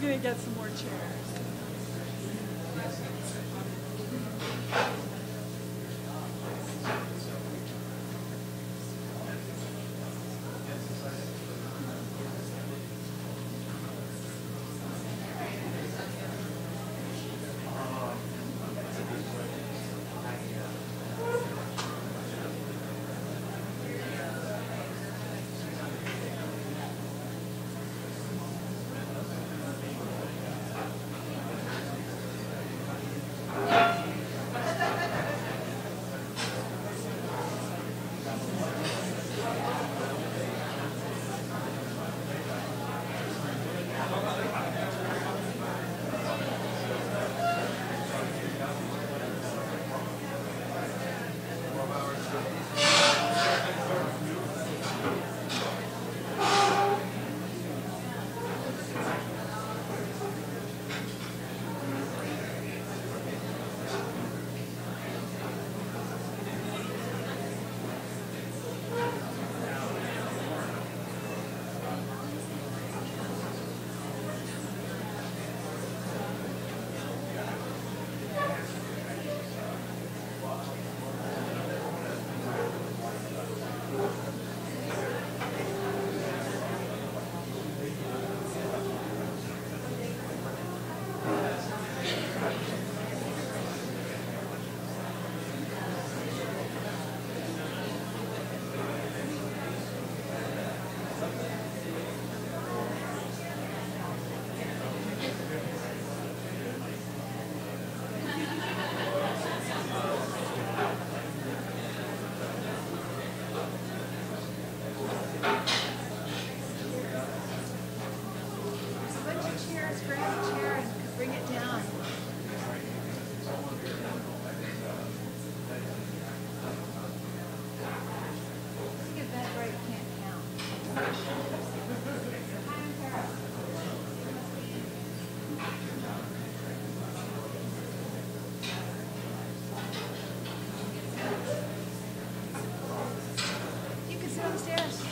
gonna get some more chairs.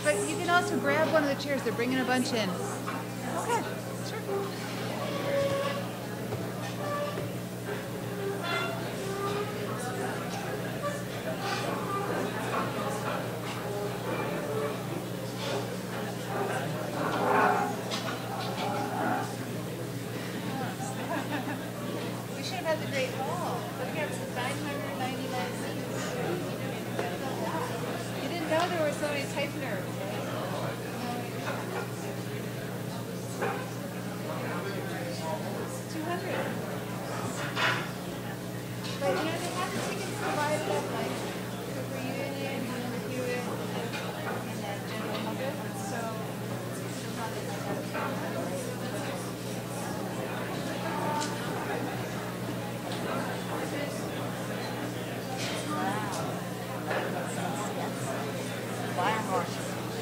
But you can also grab one of the chairs. They're bringing a bunch in. Okay, sure. We should have had the Great Hall. Look at the 999 seats. You didn't know there were so many type nerds. 200. But you know, they have the tickets provided at like cooper-hewitt, Hubert, and then General Hubert. So it's probably like that. Wow. Fire horses.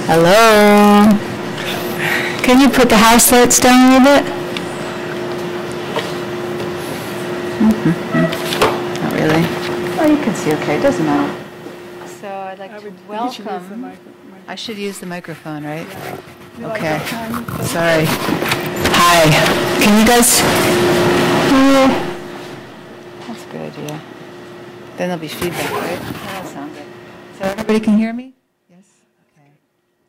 Hello. Can you put the house lights down a little bit? Not really. Well, you can see okay. It doesn't matter. So I'd like to welcome. I should use the microphone, right? Yeah. Okay. Sorry. Hi. Can you guys hear? That's a good idea. Then there'll be feedback, right? That'll sound good. So everybody can hear me? Yes? Okay.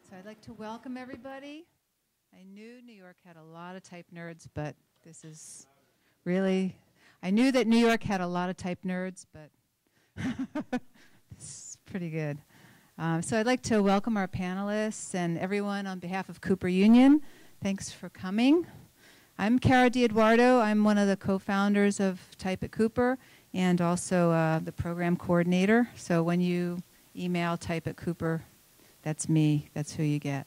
So I'd like to welcome everybody. I knew New York had a lot of type nerds, but this is really, I knew that New York had a lot of type nerds, but this is pretty good. So I'd like to welcome our panelists and everyone on behalf of Cooper Union. Thanks for coming. I'm Cara DiEduardo. I'm one of the co-founders of Type at Cooper and also the program coordinator. So when you email Type at Cooper, that's me. That's who you get.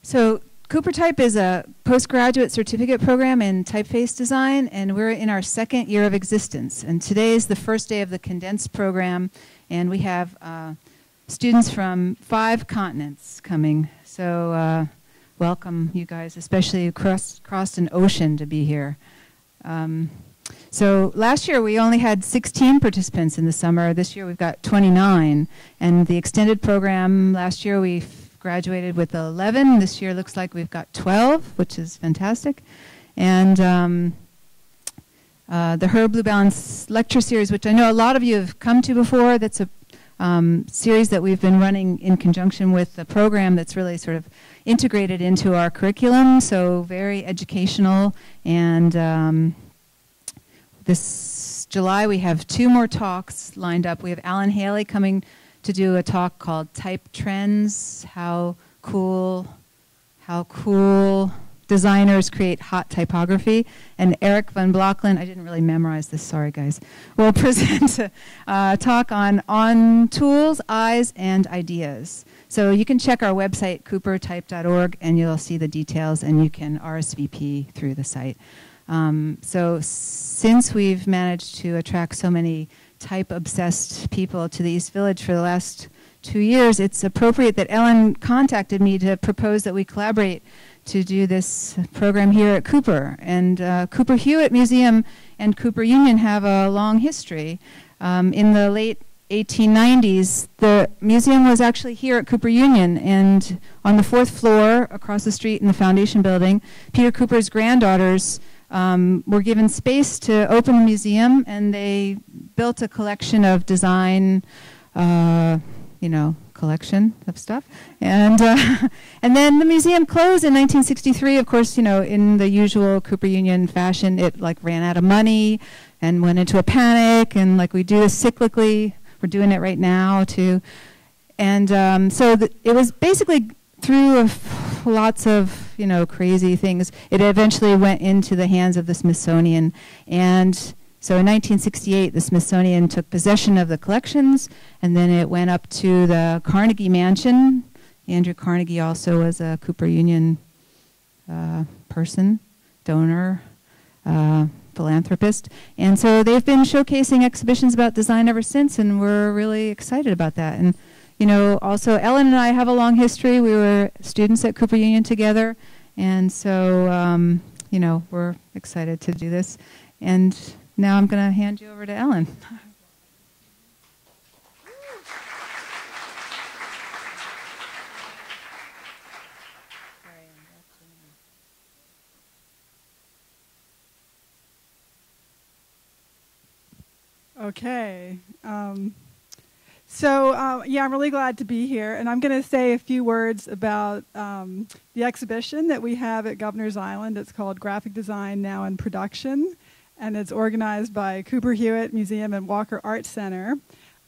So Cooper Type is a postgraduate certificate program in typeface design, and we're in our second year of existence. And today is the first day of the condensed program, and we have students from 5 continents coming. So welcome, you guys, especially crossed an ocean to be here. So last year we only had 16 participants in the summer. This year we've got 29. And the extended program, last year we graduated with 11. This year looks like we've got 12, which is fantastic. And the Her Blue Balance lecture series, which I know a lot of you have come to before, that's a series that we've been running in conjunction with the program that's really sort of integrated into our curriculum, so very educational. And this July we have 2 more talks lined up. We have Alan Haley coming to do a talk called Type Trends, how cool designers create hot typography. And Eric van Blockland, I didn't really memorize this, sorry guys, will present a talk on tools, eyes, and ideas. So you can check our website, coopertype.org, and you'll see the details, and you can RSVP through the site. So since we've managed to attract so many type-obsessed people to the East Village for the last 2 years, it's appropriate that Ellen contacted me to propose that we collaborate to do this program here at Cooper. And Cooper-Hewitt Museum and Cooper Union have a long history. In the late 1890s, the museum was actually here at Cooper Union, and on the 4th floor across the street in the Foundation building, Peter Cooper's granddaughters were given space to open the museum, and they built a collection of design, collection of stuff. And and then the museum closed in 1963. Of course, in the usual Cooper Union fashion, it ran out of money and went into a panic, and we do this cyclically. We're doing it right now too. And so it was basically through lots of crazy things, it eventually went into the hands of the Smithsonian. And so in 1968, the Smithsonian took possession of the collections, and then it went up to the Carnegie Mansion. Andrew Carnegie also was a Cooper Union person, donor, philanthropist. And so they've been showcasing exhibitions about design ever since, and we're really excited about that. And also Ellen and I have a long history. We were students at Cooper Union together, and so we're excited to do this. And now I'm going to hand you over to Ellen. Okay. Yeah, I'm really glad to be here, and I'm going to say a few words about the exhibition that we have at Governor's Island. It's called Graphic Design Now in Production, and it's organized by Cooper-Hewitt Museum and Walker Art Center,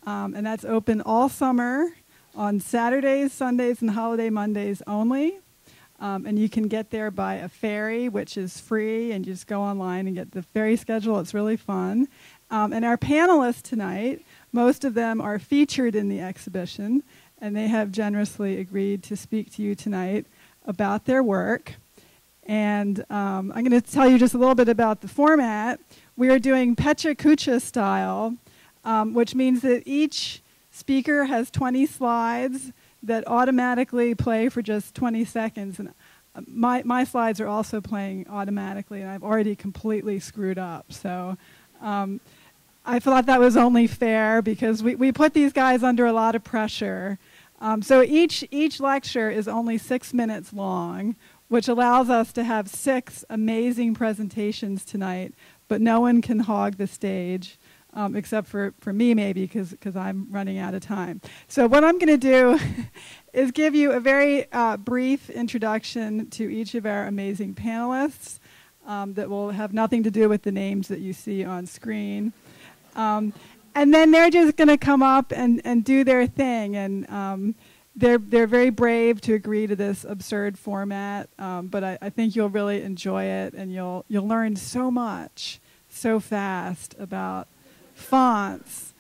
and that's open all summer on Saturdays, Sundays, and holiday Mondays only. And you can get there by a ferry, which is free, and you just go online and get the ferry schedule. It's really fun. And our panelists tonight, most of them are featured in the exhibition, and they have generously agreed to speak to you tonight about their work. And I'm going to tell you just a little bit about the format. We are doing Pecha Kucha style, which means that each speaker has 20 slides. that automatically play for just 20 seconds. And my slides are also playing automatically, and I've already completely screwed up. So I thought that was only fair because we put these guys under a lot of pressure. So each lecture is only 6 minutes long, which allows us to have 6 amazing presentations tonight, but no one can hog the stage except for me maybe because I'm running out of time. So what I'm going to do is give you a very brief introduction to each of our amazing panelists that will have nothing to do with the names that you see on screen. And then they're just going to come up and do their thing. And they're very brave to agree to this absurd format, but I think you'll really enjoy it, and you'll learn so much so fast about fonts.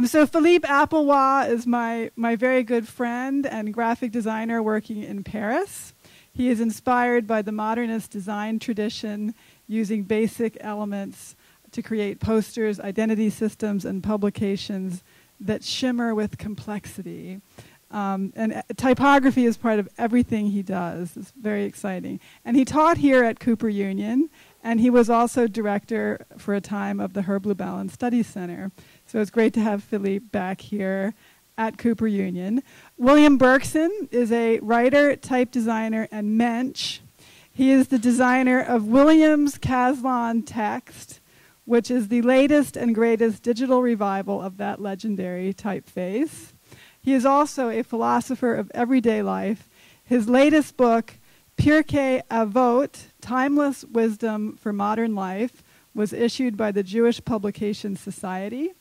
So Philippe Apeloig is my very good friend and graphic designer working in Paris. He is inspired by the modernist design tradition, using basic elements to create posters, identity systems, and publications that shimmer with complexity. And typography is part of everything he does. It's very exciting. And he taught here at Cooper Union, and he was also director for a time of the Herb Llewellyn Study Center. So it's great to have Philippe back here at Cooper Union. William Berkson is a writer, type designer, and mensch. He is the designer of Williams Caslon Text, which is the latest and greatest digital revival of that legendary typeface. He is also a philosopher of everyday life. His latest book, Pirkei Avot, Timeless Wisdom for Modern Life, was issued by the Jewish Publication Society.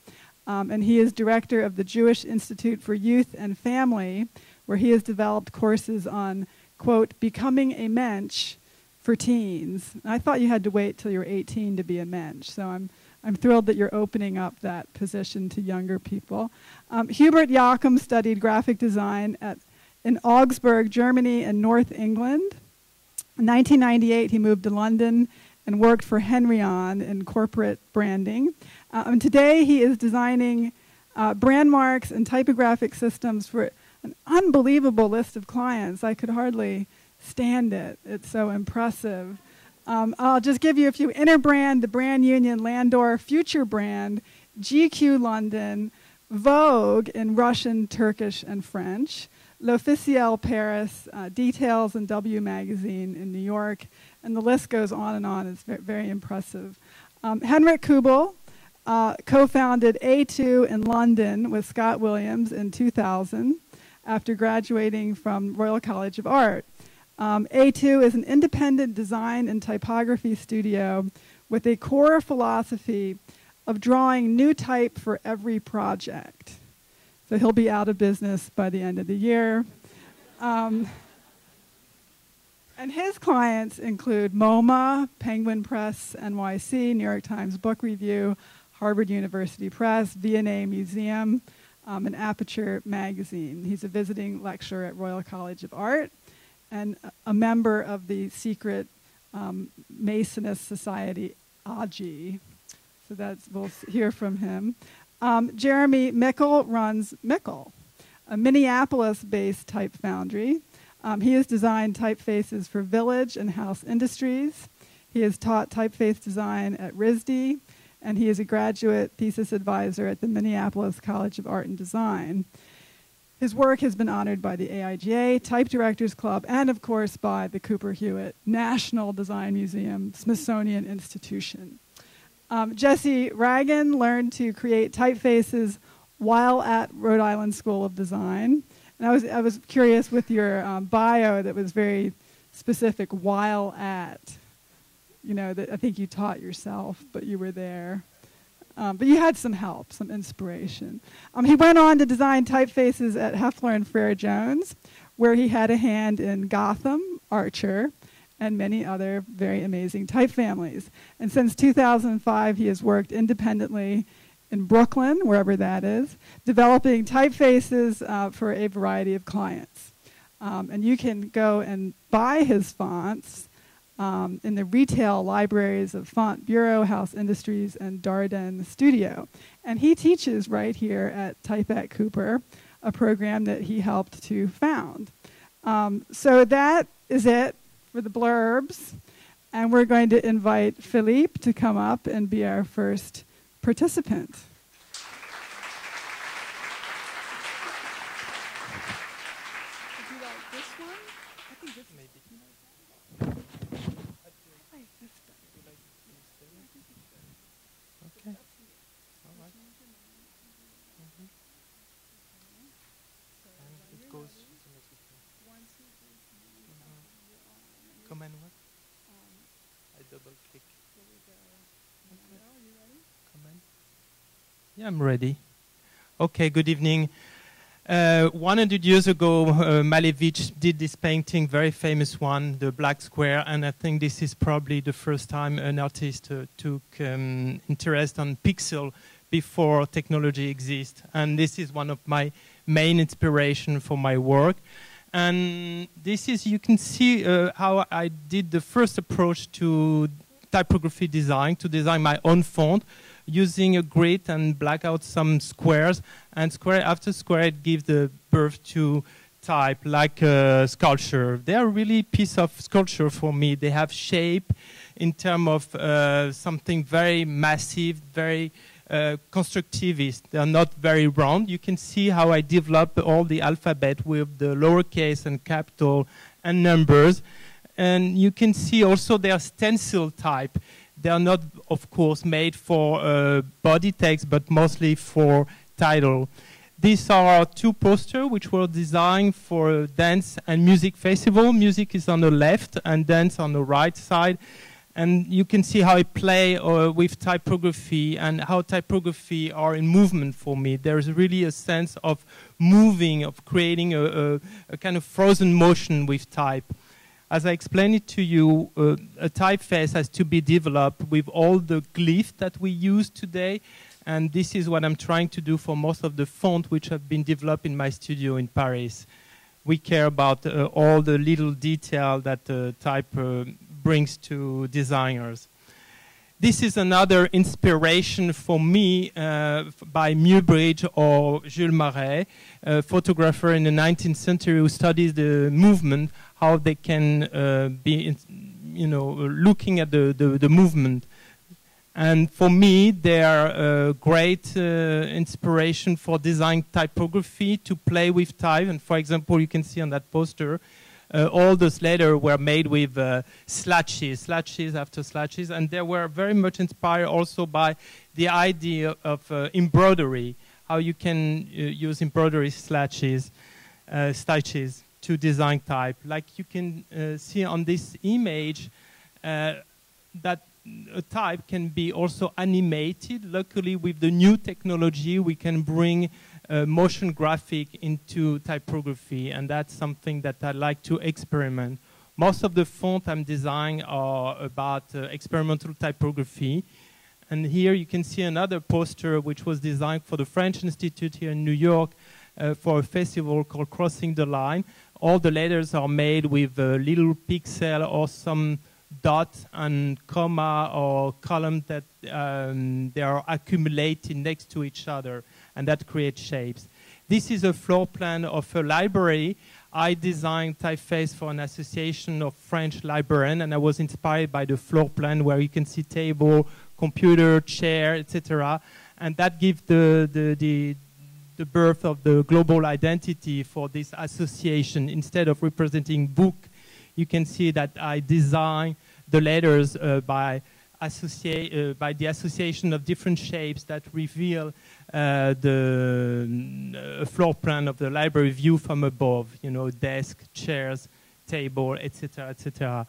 And he is director of the Jewish Institute for Youth and Family, where he has developed courses on, quote, becoming a mensch for teens. And I thought you had to wait till you're 18 to be a mensch, so I'm thrilled that you're opening up that position to younger people. Hubert Jocham studied graphic design in Augsburg, Germany, and North England. In 1998, he moved to London and worked for Henrik in corporate branding. And today, he is designing brand marks and typographic systems for an unbelievable list of clients. I could hardly stand it. It's so impressive. I'll just give you a few. Interbrand, the Brand Union, Landor, Future Brand, GQ London, Vogue in Russian, Turkish, and French, L'Officiel Paris, Details and W Magazine in New York, and the list goes on and on. It's very impressive. Henrik Kubel co-founded A2 in London with Scott Williams in 2000 after graduating from Royal College of Art. A2 is an independent design and typography studio with a core philosophy of drawing new type for every project. So he'll be out of business by the end of the year. And his clients include MoMA, Penguin Press NYC, New York Times Book Review, Harvard University Press, V&A Museum, and Aperture Magazine. He's a visiting lecturer at Royal College of Art and a member of the secret Masonist Society, AGI. So we'll hear from him. Jeremy Mickel runs Mickel, a Minneapolis-based type foundry. He has designed typefaces for Village and House Industries. He has taught typeface design at RISD, and he is a graduate thesis advisor at the Minneapolis College of Art and Design. His work has been honored by the AIGA, Type Directors Club, and of course by the Cooper-Hewitt National Design Museum, Smithsonian Institution. Jesse Ragan learned to create typefaces while at Rhode Island School of Design. And I was curious with your bio that was very specific, while at. You know, that I think you taught yourself, but you were there. But you had some help, some inspiration. He went on to design typefaces at Heffler and Frere Jones, where he had a hand in Gotham, Archer, and many other very amazing type families. And since 2005, he has worked independently in Brooklyn, wherever that is, developing typefaces for a variety of clients. And you can go and buy his fonts in the retail libraries of Font Bureau, House Industries, and Darden Studio. And he teaches right here at Type at Cooper. a program that he helped to found. So that is it for the blurbs. And we're going to invite Philippe to come up and be our first participant. Would you like this one? I think this maybe. Okay. All right. And it goes. Come and what? I double click. Okay. Come in. Yeah, I'm ready. Okay, good evening. 100 years ago, Malevich did this painting, very famous one, the Black Square, and I think this is probably the first time an artist took interest on pixel before technology exists. And this is one of my main inspiration for my work. And this is, you can see how I did the first approach to typography design, to design my own font, using a grid and black out some squares. And square after square, it gives the birth to type, like a sculpture. They are really a piece of sculpture for me. They have shape in terms of something very massive, very constructivist. They are not very round. You can see how I develop all the alphabet with the lowercase and capital and numbers. And you can see also they are stencil type. They are not, of course, made for body text, but mostly for title. These are two posters which were designed for a dance and music festival. Music is on the left and dance on the right side. And you can see how I play with typography and how typography are in movement for me. There's really a sense of moving, of creating a kind of frozen motion with type. As I explained it to you, a typeface has to be developed with all the glyphs that we use today. And this is what I'm trying to do for most of the fonts which have been developed in my studio in Paris. We care about all the little detail that type brings to designers. This is another inspiration for me by Muybridge or Jules Marais, a photographer in the 19th century who studies the movement, how they can be, looking at the movement. And for me, they are a great inspiration for design typography to play with type. And for example, you can see on that poster, all those letters were made with slashes after slashes, and they were very much inspired also by the idea of embroidery, how you can use embroidery slashes to design type. Like you can see on this image that a type can be also animated. Luckily, with the new technology, we can bring motion graphic into typography, and that's something that I like to experiment. Most of the font I'm designing are about experimental typography. And here you can see another poster which was designed for the French Institute here in New York for a festival called Crossing the Line. All the letters are made with a little pixel or some dot and comma or column that they are accumulated next to each other, and that creates shapes. This is a floor plan of a library. I designed typeface for an association of French librarians, and I was inspired by the floor plan where you can see table, computer, chair, etc. And that gives the birth of the global identity for this association. Instead of representing book, you can see that I design the letters by the association of different shapes that reveal the floor plan of the library view from above, desk, chairs, table, etc., etc.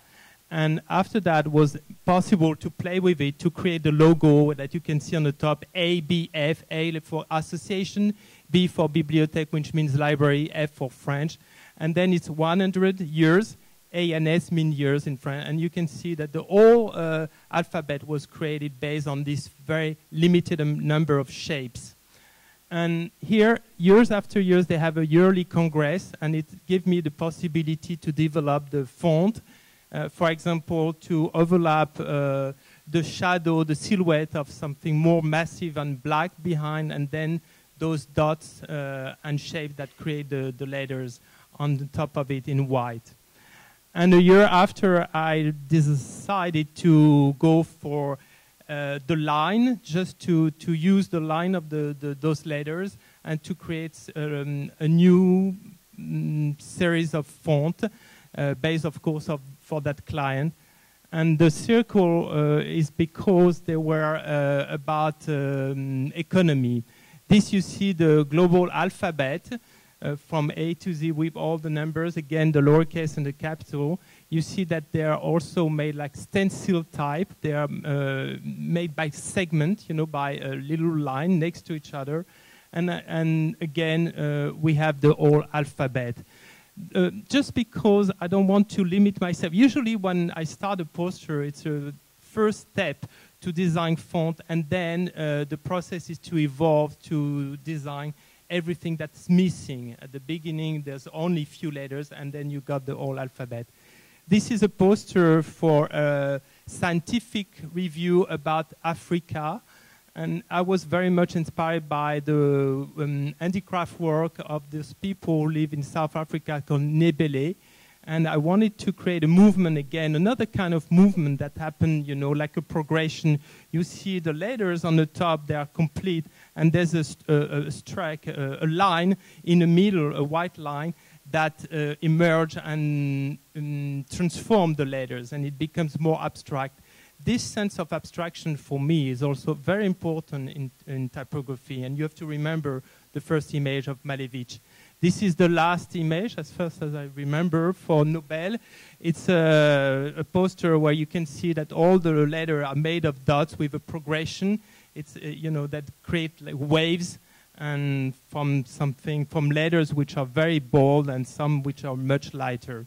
And after that was possible to play with it to create the logo that you can see on the top, ABF, A for association, B for bibliothèque, which means library, F for French. And then it's 100 years, A and S mean years in French. And you can see that the whole alphabet was created based on this very limited number of shapes. And here, years after years, they have a yearly congress, and it gives me the possibility to develop the font. For example, to overlap the shadow, the silhouette of something more massive and black behind, and then those dots and shapes that create the letters on the top of it in white. And a year after, I decided to go for the line, just to use the line of those letters and to create a new series of font based, of course, for that client. And the circle is because they were about economy. This you see the global alphabet from A to Z with all the numbers, again, the lowercase and the capital. You see that they are also made like stencil type. They are made by segment, you know, by a little line next to each other. And again, we have the whole alphabet. Just because I don't want to limit myself. Usually when I start a poster, it's a first step to design font, and then the process is to evolve to design everything that's missing. At the beginning, there's only few letters, and then you got the whole alphabet. This is a poster for a scientific review about Africa. And I was very much inspired by the handicraft work of these people who live in South Africa called Nebele. And I wanted to create a movement again, another kind of movement that happened, you know, like a progression. You see the letters on the top, they are complete. And there's a strike, a line in the middle, a white line, that emerge and transform the letters. And it becomes more abstract. This sense of abstraction for me is also very important in typography, and you have to remember the first image of Malevich. This is the last image, as far as I remember, for Nobel. It's a poster where you can see that all the letters are made of dots with a progression. It's you know, that create like waves, and from letters which are very bold and some which are much lighter.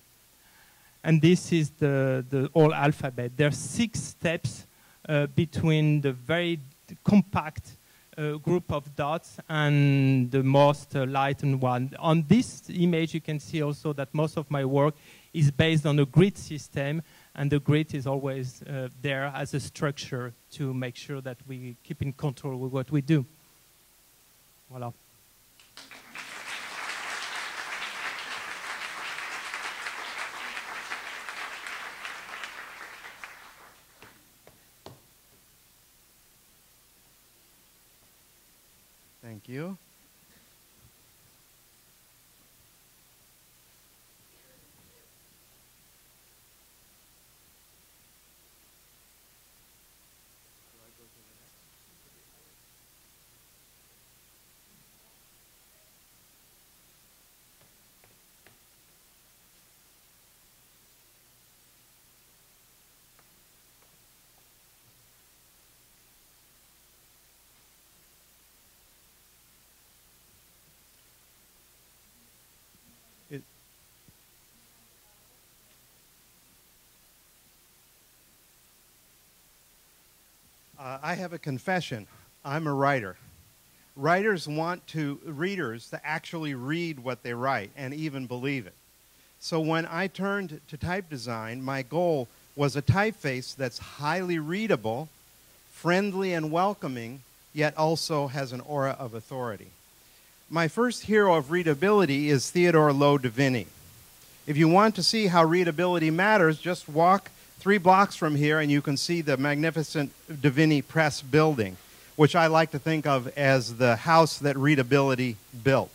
And this is the whole alphabet. There are 6 steps between the very compact group of dots and the most lightened one. On this image, you can see also that most of my work is based on a grid system, and the grid is always there as a structure to make sure that we keep in control with what we do. Voilà. Thank you. I have a confession. I'm a writer. Writers want readers to actually read what they write and even believe it. So when I turned to type design, my goal was a typeface that's highly readable, friendly and welcoming, yet also has an aura of authority. My first hero of readability is Theodore Lowe de Vinne. If you want to see how readability matters, just walk 3 blocks from here and you can see the magnificent de Vinne Press building, which I like to think of as the house that readability built.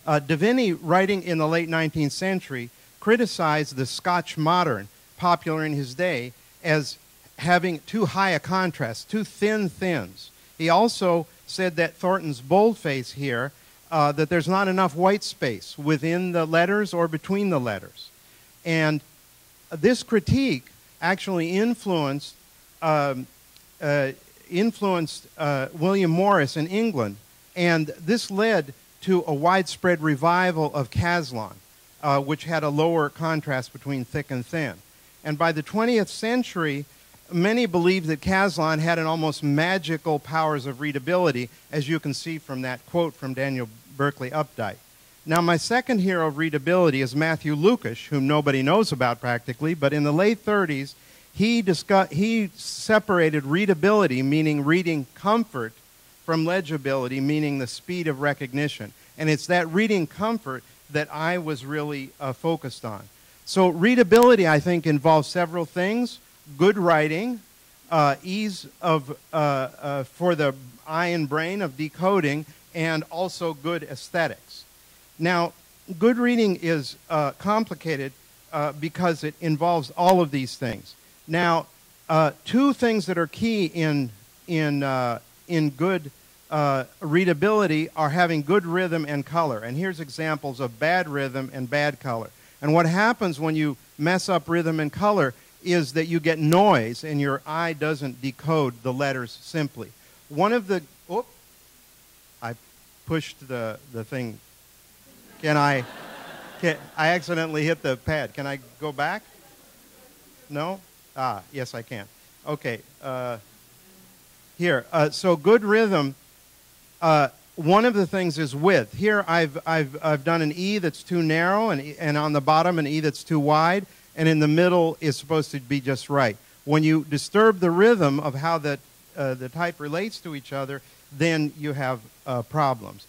De Vinne, writing in the late 19th century, criticized the Scotch modern, popular in his day, as having too high a contrast, too thin thins. He also said that Thornton's boldface here, that there's not enough white space within the letters or between the letters. And this critique actually influenced William Morris in England, and this led to a widespread revival of Caslon, which had a lower contrast between thick and thin. And by the 20th century, many believed that Caslon had an almost magical powers of readability, as you can see from that quote from Daniel Berkeley Updike. Now, my second hero of readability is Matthew Lukash, whom nobody knows about practically, but in the late 30s, he separated readability, meaning reading comfort, from legibility, meaning the speed of recognition. And it's that reading comfort that I was really focused on. So readability, I think, involves several things: good writing, ease of for the eye and brain of decoding, and also good aesthetics. Now, good reading is complicated because it involves all of these things. Now, two things that are key in good readability are having good rhythm and color. And here's examples of bad rhythm and bad color. And what happens when you mess up rhythm and color is that you get noise and your eye doesn't decode the letters simply. One of the, I pushed the thing. I accidentally hit the pad. Can I go back? No? Yes, I can. Okay. Here. So good rhythm. One of the things is width. Here I've done an E that's too narrow, and on the bottom an E that's too wide, and in the middle is supposed to be just right. When you disturb the rhythm of how the type relates to each other, then you have problems.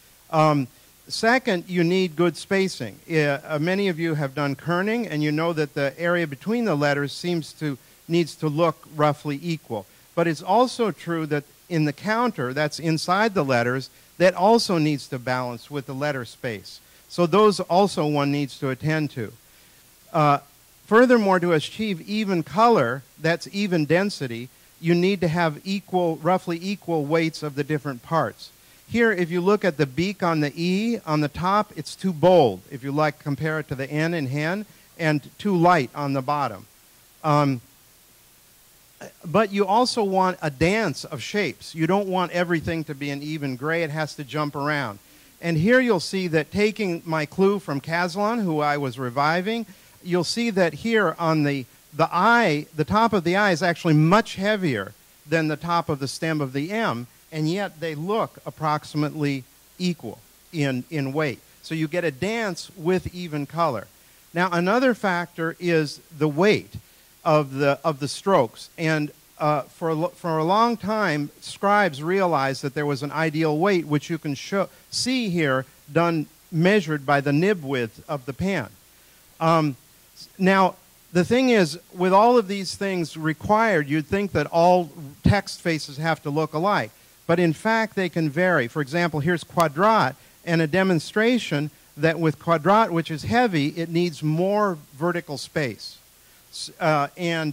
Second, you need good spacing. Many of you have done kerning, and you know that the area between the letters needs to look roughly equal. But it's also true that in the counter, that's inside the letters, that also needs to balance with the letter space. So those also one needs to attend to. Furthermore, to achieve even color, that's even density, you need to have roughly equal weights of the different parts. Here, if you look at the beak on the E, on the top, it's too bold, if you like, compare it to the N in hen, and too light on the bottom. But you also want a dance of shapes. You don't want everything to be an even gray. It has to jump around. And here you'll see that taking my clue from Caslon, who I was reviving, you'll see that here on the eye, the top of the eye is actually much heavier than the top of the stem of the M, and yet they look approximately equal in weight. So you get a dance with even color. Now, another factor is the weight of the strokes. And for a long time, scribes realized that there was an ideal weight, which you can see here measured by the nib width of the pen. Now, the thing is, with all of these things required, you'd think that all text faces have to look alike. But in fact, they can vary. For example, here's Quadrat, and a demonstration that with Quadrat, which is heavy, it needs more vertical space. Here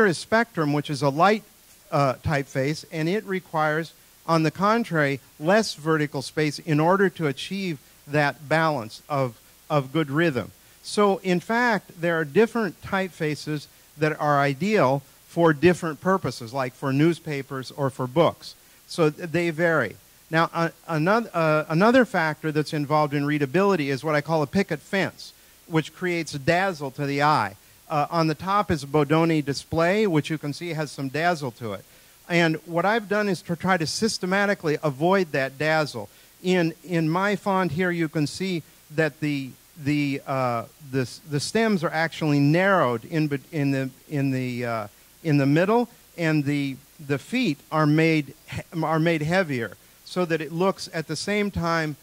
is Spectrum, which is a light typeface, and it requires, on the contrary, less vertical space in order to achieve that balance of good rhythm. So, in fact, there are different typefaces that are ideal for different purposes, like for newspapers or for books. So they vary. Now, another factor that's involved in readability is what I call a picket fence, which creates a dazzle to the eye. On the top is a Bodoni display, which you can see has some dazzle to it. And what I've done is to try to systematically avoid that dazzle. In my font here, you can see that the stems are actually narrowed in the middle, and the feet are made heavier, so that it looks at the same time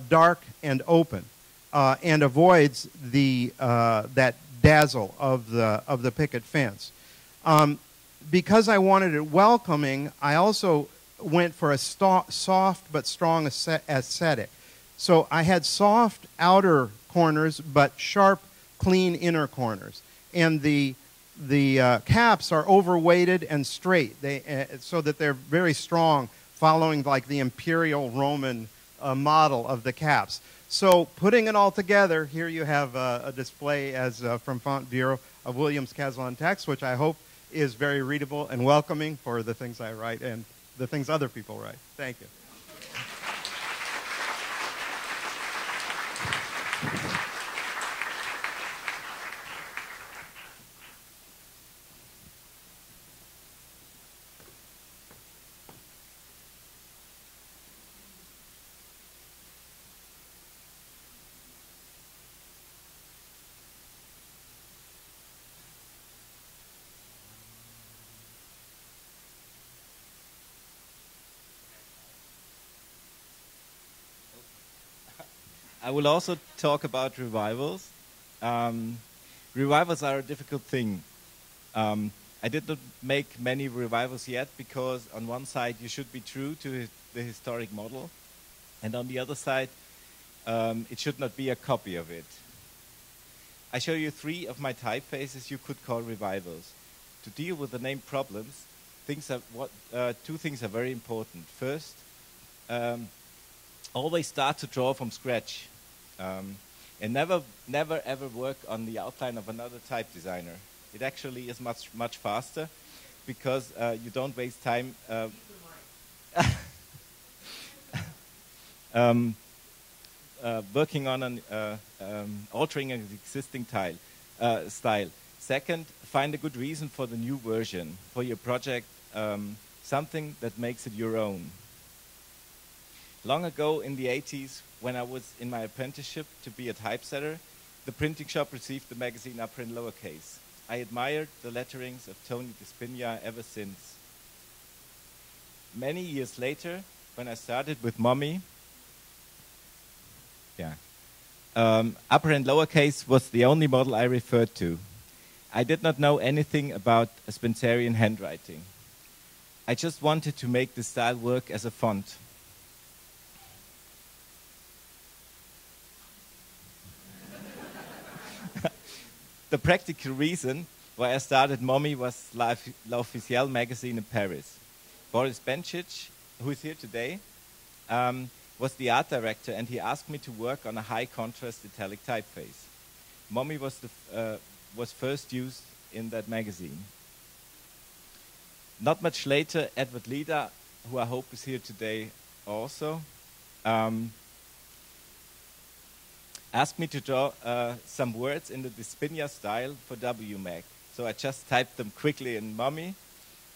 dark and open, and avoids that dazzle of the picket fence. Because I wanted it welcoming, I also went for a soft but strong aesthetic. So I had soft outer corners but sharp, clean inner corners, and the caps are overweighted and straight, so that they're very strong, following like the imperial Roman model of the caps. So putting it all together, here you have a display from Font Bureau of Williams Caslon text, which I hope is very readable and welcoming for the things I write and the things other people write. Thank you. I will also talk about revivals. Revivals are a difficult thing. I did not make many revivals yet because on one side you should be true to the historic model, and on the other side it should not be a copy of it. I show you 3 of my typefaces you could call revivals. To deal with the name problems, 2 things are very important. First, always start to draw from scratch, and never ever work on the outline of another type designer. It actually is much faster because you don't waste time working on altering an existing style. Second, find a good reason for the new version for your project, something that makes it your own. Long ago in the 80s, when I was in my apprenticeship to be a typesetter, the printing shop received the magazine Upper and Lowercase. I admired the letterings of Tony Despina ever since. Many years later, when I started with Mommy, Upper and Lowercase was the only model I referred to. I did not know anything about Spencerian handwriting. I just wanted to make the style work as a font. The practical reason why I started Mommy was L'Officiel magazine in Paris. Boris Bencic, who is here today, was the art director, and he asked me to work on a high-contrast italic typeface. Mommy was first used in that magazine. Not much later, Edward Leda, who I hope is here today also, asked me to draw some words in the Despina style for WMAG. So I just typed them quickly in Mommy,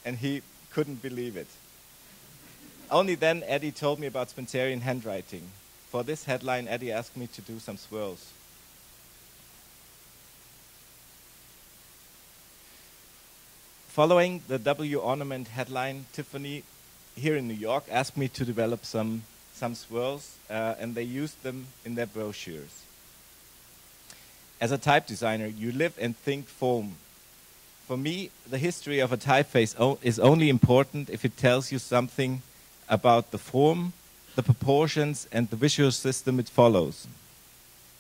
and he couldn't believe it. Only then Eddie told me about Spencerian handwriting. For this headline, Eddie asked me to do some swirls. Following the W ornament headline, Tiffany here in New York asked me to develop some swirls, and they used them in their brochures. As a type designer, you live and think form. For me, the history of a typeface is only important if it tells you something about the form, the proportions, and the visual system it follows.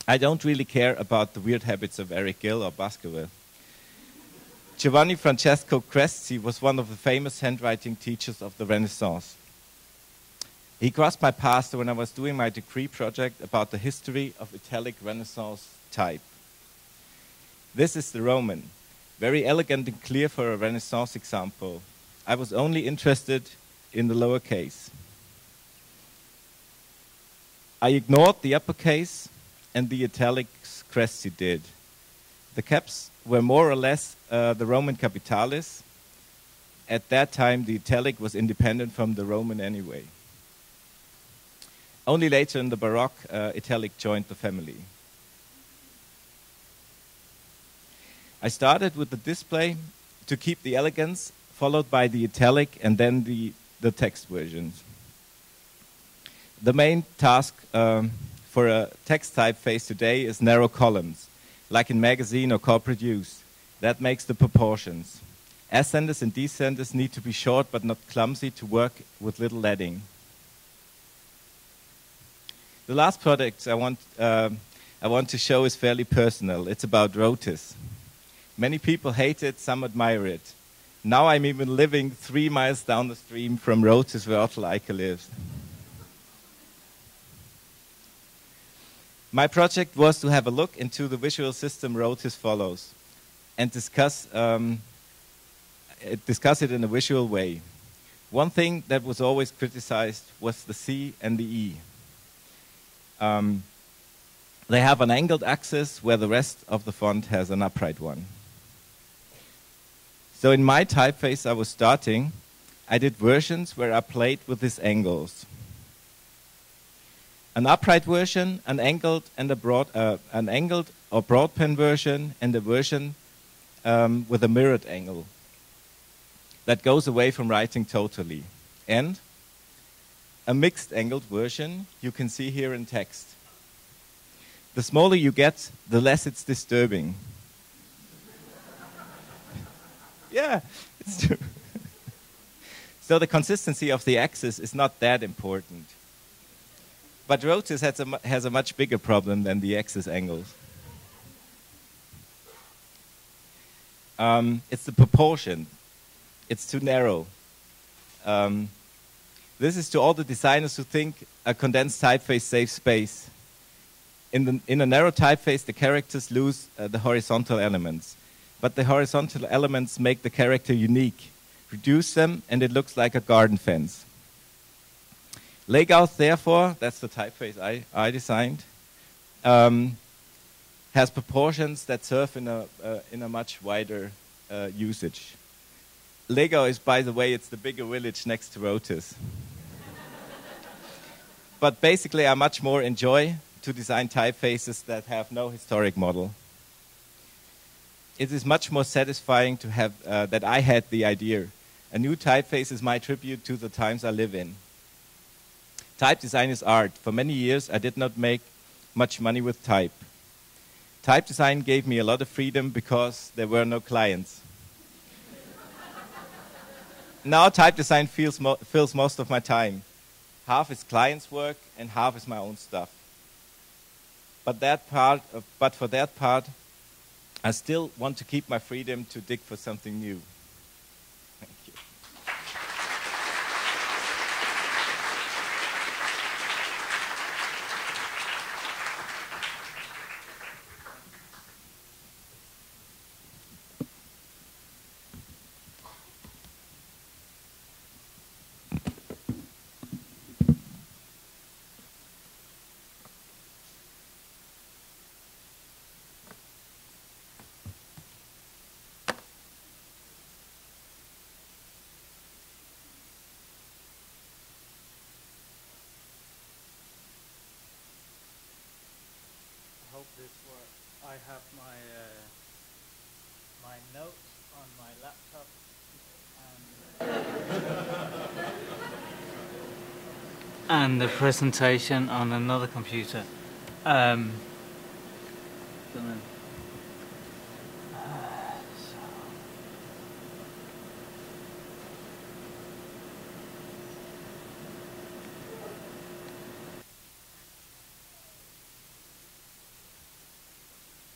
I don't really care about the weird habits of Eric Gill or Baskerville. Giovanni Francesco Cresci was one of the famous handwriting teachers of the Renaissance. He crossed my path when I was doing my degree project about the history of italic Renaissance type. This is the Roman, very elegant and clear for a Renaissance example. I was only interested in the lowercase. I ignored the uppercase and the italics Cresci did. The caps were more or less the Roman capitalis. At that time, the italic was independent from the Roman anyway. Only later in the Baroque, italic joined the family. I started with the display to keep the elegance, followed by the italic and then the text versions. The main task for a text typeface today is narrow columns, like in magazine or corporate use. That makes the proportions. Ascenders and descenders need to be short but not clumsy to work with little leading. The last product I want to show is fairly personal. It's about Rotis. Many people hate it, some admire it. Now I'm even living 3 miles down the stream from Rotis, where Apeloig lives. My project was to have a look into the visual system Rotis follows and discuss it in a visual way. One thing that was always criticized was the C and the E. They have an angled axis where the rest of the font has an upright one. So in my typeface I was starting, I did versions where I played with these angles. An upright version, an angled or broad pen version, and a version with a mirrored angle that goes away from writing totally. And a mixed angled version you can see here in text. The smaller you get, the less it's disturbing. Yeah, it's true. So the consistency of the axis is not that important. But rotas has a much bigger problem than the axis angles. It's the proportion. It's too narrow. This is to all the designers who think a condensed typeface saves space. In a narrow typeface, the characters lose the horizontal elements. But the horizontal elements make the character unique. Reduce them, and it looks like a garden fence. Layout, therefore, that's the typeface I designed, has proportions that serve in a much wider usage. Lego is, by the way, it's the bigger village next to Rotis. But basically, I much more enjoy to design typefaces that have no historic model. It is much more satisfying to have that I had the idea. A new typeface is my tribute to the times I live in. Type design is art. For many years, I did not make much money with type. Type design gave me a lot of freedom because there were no clients. Now type design fills most of my time. Half is clients' work and half is my own stuff. But for that part, I still want to keep my freedom to dig for something new. Thank you. Hope this works. I have my notes on my laptop and the presentation on another computer.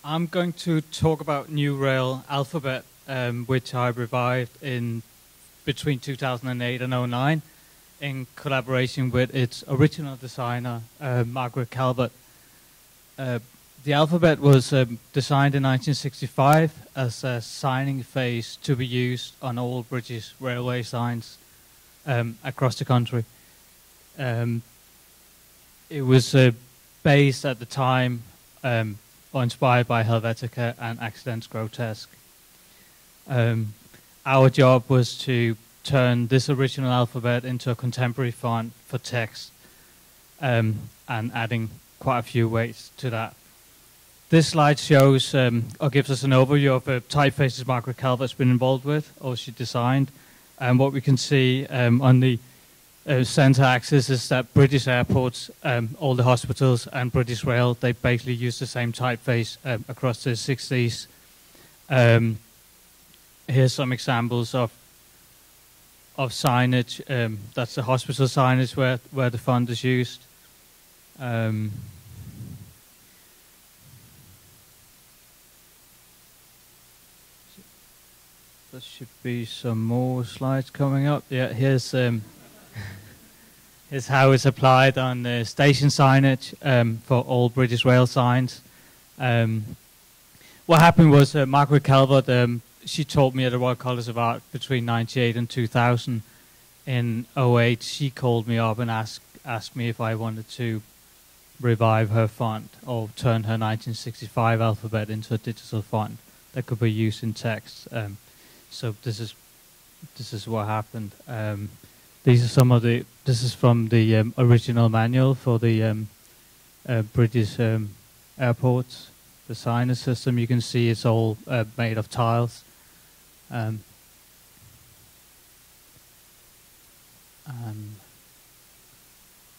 I'm going to talk about New Rail Alphabet, which I revived in between 2008 and 2009 in collaboration with its original designer, Margaret Calvert. The alphabet was designed in 1965 as a signing phase to be used on all British railway signs across the country. It was based at the time or inspired by Helvetica and Accidents Grotesque. Our job was to turn this original alphabet into a contemporary font for text and adding quite a few weights to that. This slide shows or gives us an overview of the typefaces Margaret Calvert's been involved with or she designed. And what we can see on the center axis is that British airports, all the hospitals and British Rail, they basically use the same typeface across the 60s. Here's some examples of signage. That's the hospital signage where the font is used. There should be some more slides coming up. Yeah, here's how it's applied on the station signage for all British Rail signs. What happened was Margaret Calvert, she taught me at the Royal College of Art between 98 and 2000. In 08, she called me up and asked me if I wanted to revive her font or turn her 1965 alphabet into a digital font that could be used in text. So this is what happened. These are some of the. This is from the original manual for the British airports. The signer system. You can see it's all made of tiles. And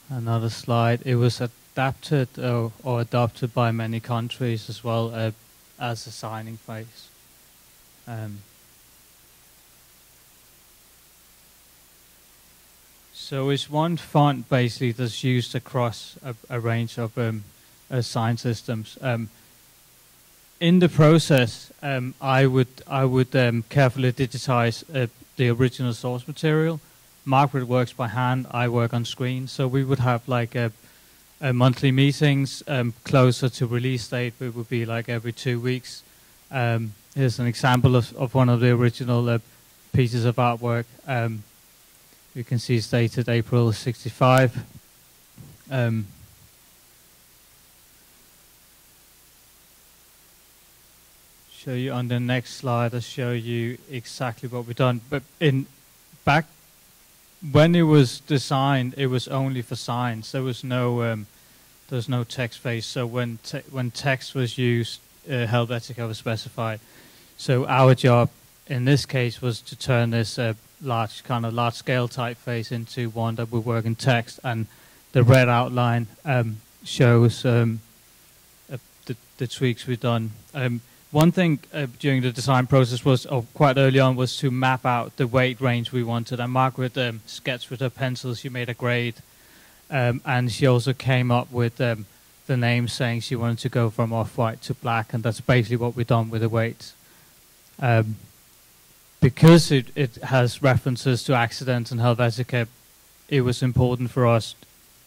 another slide. It was at adapted or adopted by many countries as well as a signing face. So it's one font basically that's used across a range of sign systems. In the process, I would carefully digitize the original source material. Margaret works by hand. I work on screen. So we would have like monthly meetings closer to release date. It would be like every 2 weeks. Here's an example of one of the original pieces of artwork. You can see it's dated April 65. Show you on the next slide. I'll show you exactly what we've done. But back when it was designed, it was only for signs. There was no text face. So when text was used, Helvetica was specified. So our job in this case was to turn this large scale typeface into one that would work in text, and the red outline shows the tweaks we've done. One thing during the design process was, quite early on, was to map out the weight range we wanted. And Margaret sketched with her pencil. She made a grade, and she also came up with the name, saying she wanted to go from off-white to black, and that's basically what we've done with the weights. Because it has references to accidents and Helvetica, it was important for us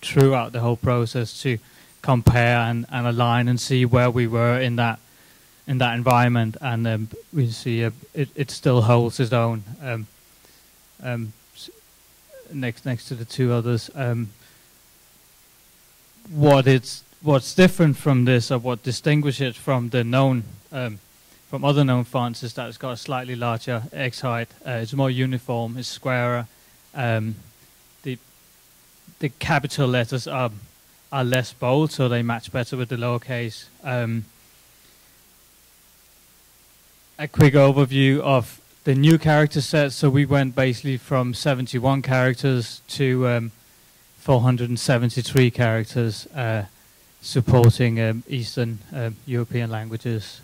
throughout the whole process to compare and align and see where we were in that environment, and we see it still holds its own next to the two others. What's different from this, or what distinguishes it from the known from other known fonts, is that it's got a slightly larger X height. It's more uniform. It's squarer. The capital letters are less bold, so they match better with the lowercase. A quick overview of the new character set. So we went basically from 71 characters to 473 characters, supporting Eastern European languages.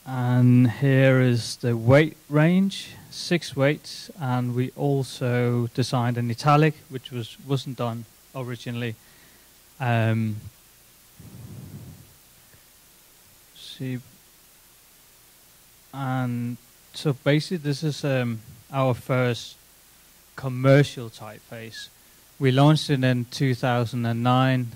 And here is the weight range, 6 weights, and we also designed an italic, which wasn't done originally. And so basically this is our first commercial typeface. We launched it in 2009,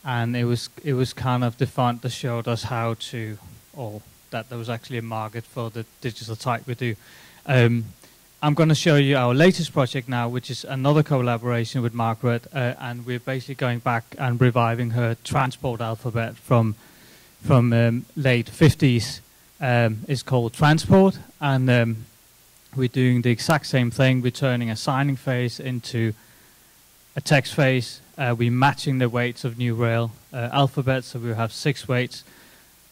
and it was kind of the font that showed us how to, or that there was actually a market for the digital type we do. I'm going to show you our latest project now, which is another collaboration with Margaret, and we're basically going back and reviving her transport alphabet from late 50s. It's called Transport, and we're doing the exact same thing. We're turning a signing face into a text face. We're matching the weights of New Rail alphabet, so we have 6 weights.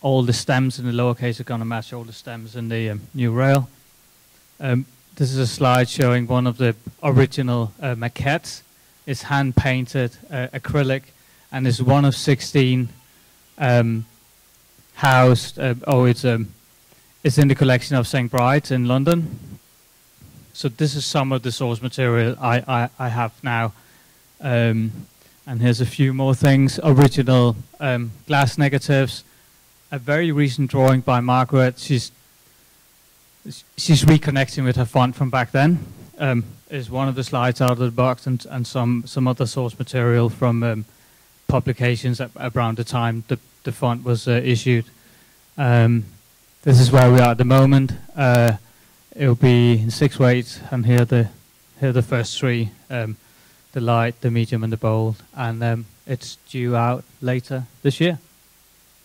All the stems in the lowercase are going to match all the stems in the New Rail. This is a slide showing one of the original maquettes. It's hand-painted acrylic, and is one of 16 housed. It's in the collection of St. Bride's in London. So this is some of the source material I have now. And here's a few more things. Original glass negatives. A very recent drawing by Margaret. She's reconnecting with her font from back then. Is one of the slides out of the box, and some other source material from publications around the time the font was issued. This is where we are at the moment. It'll be in 6 weights, and here are the first 3: the light, the medium, and the bold. And it's due out later this year.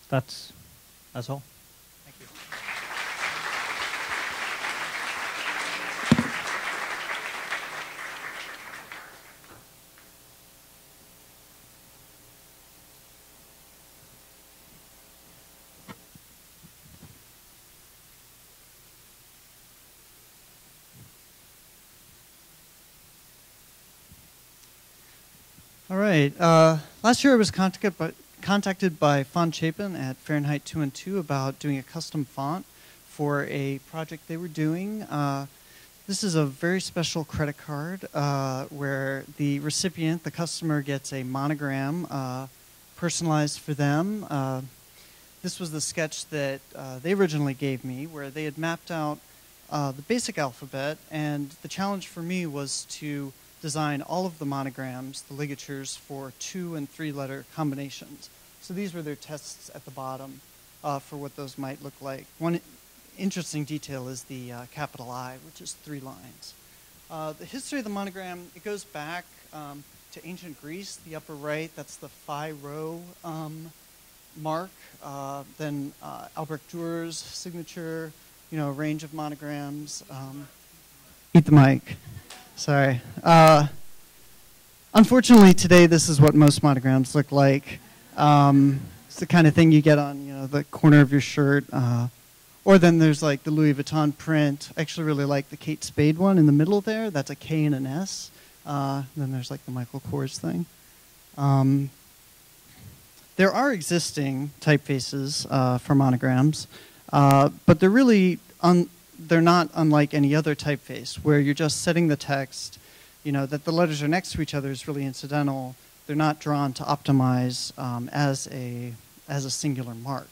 That's all. Thank you. All right. Last year I was contacted by Font Chapin at Fahrenheit 212 about doing a custom font for a project they were doing. This is a very special credit card where the recipient, the customer, gets a monogram personalized for them. This was the sketch that they originally gave me, where they had mapped out the basic alphabet, and the challenge for me was to design all of the monograms, the ligatures, for 2- and 3-letter combinations. So these were their tests at the bottom for what those might look like. One interesting detail is the capital I, which is 3 lines. The history of the monogram, it goes back to ancient Greece. The upper right, that's the phi rho mark. Then Albrecht Dürer's signature, you know, a range of monograms. Eat the mic. Sorry. Unfortunately, today this is what most monograms look like. It's the kind of thing you get on, you know, the corner of your shirt. Or then there's like the Louis Vuitton print. I actually really like the Kate Spade one in the middle there. That's a K and an S. Then there's like the Michael Kors thing. There are existing typefaces for monograms, but they're really they're not unlike any other typeface, where you're just setting the text, you know, that the letters are next to each other is really incidental. They're not drawn to optimize as a singular mark.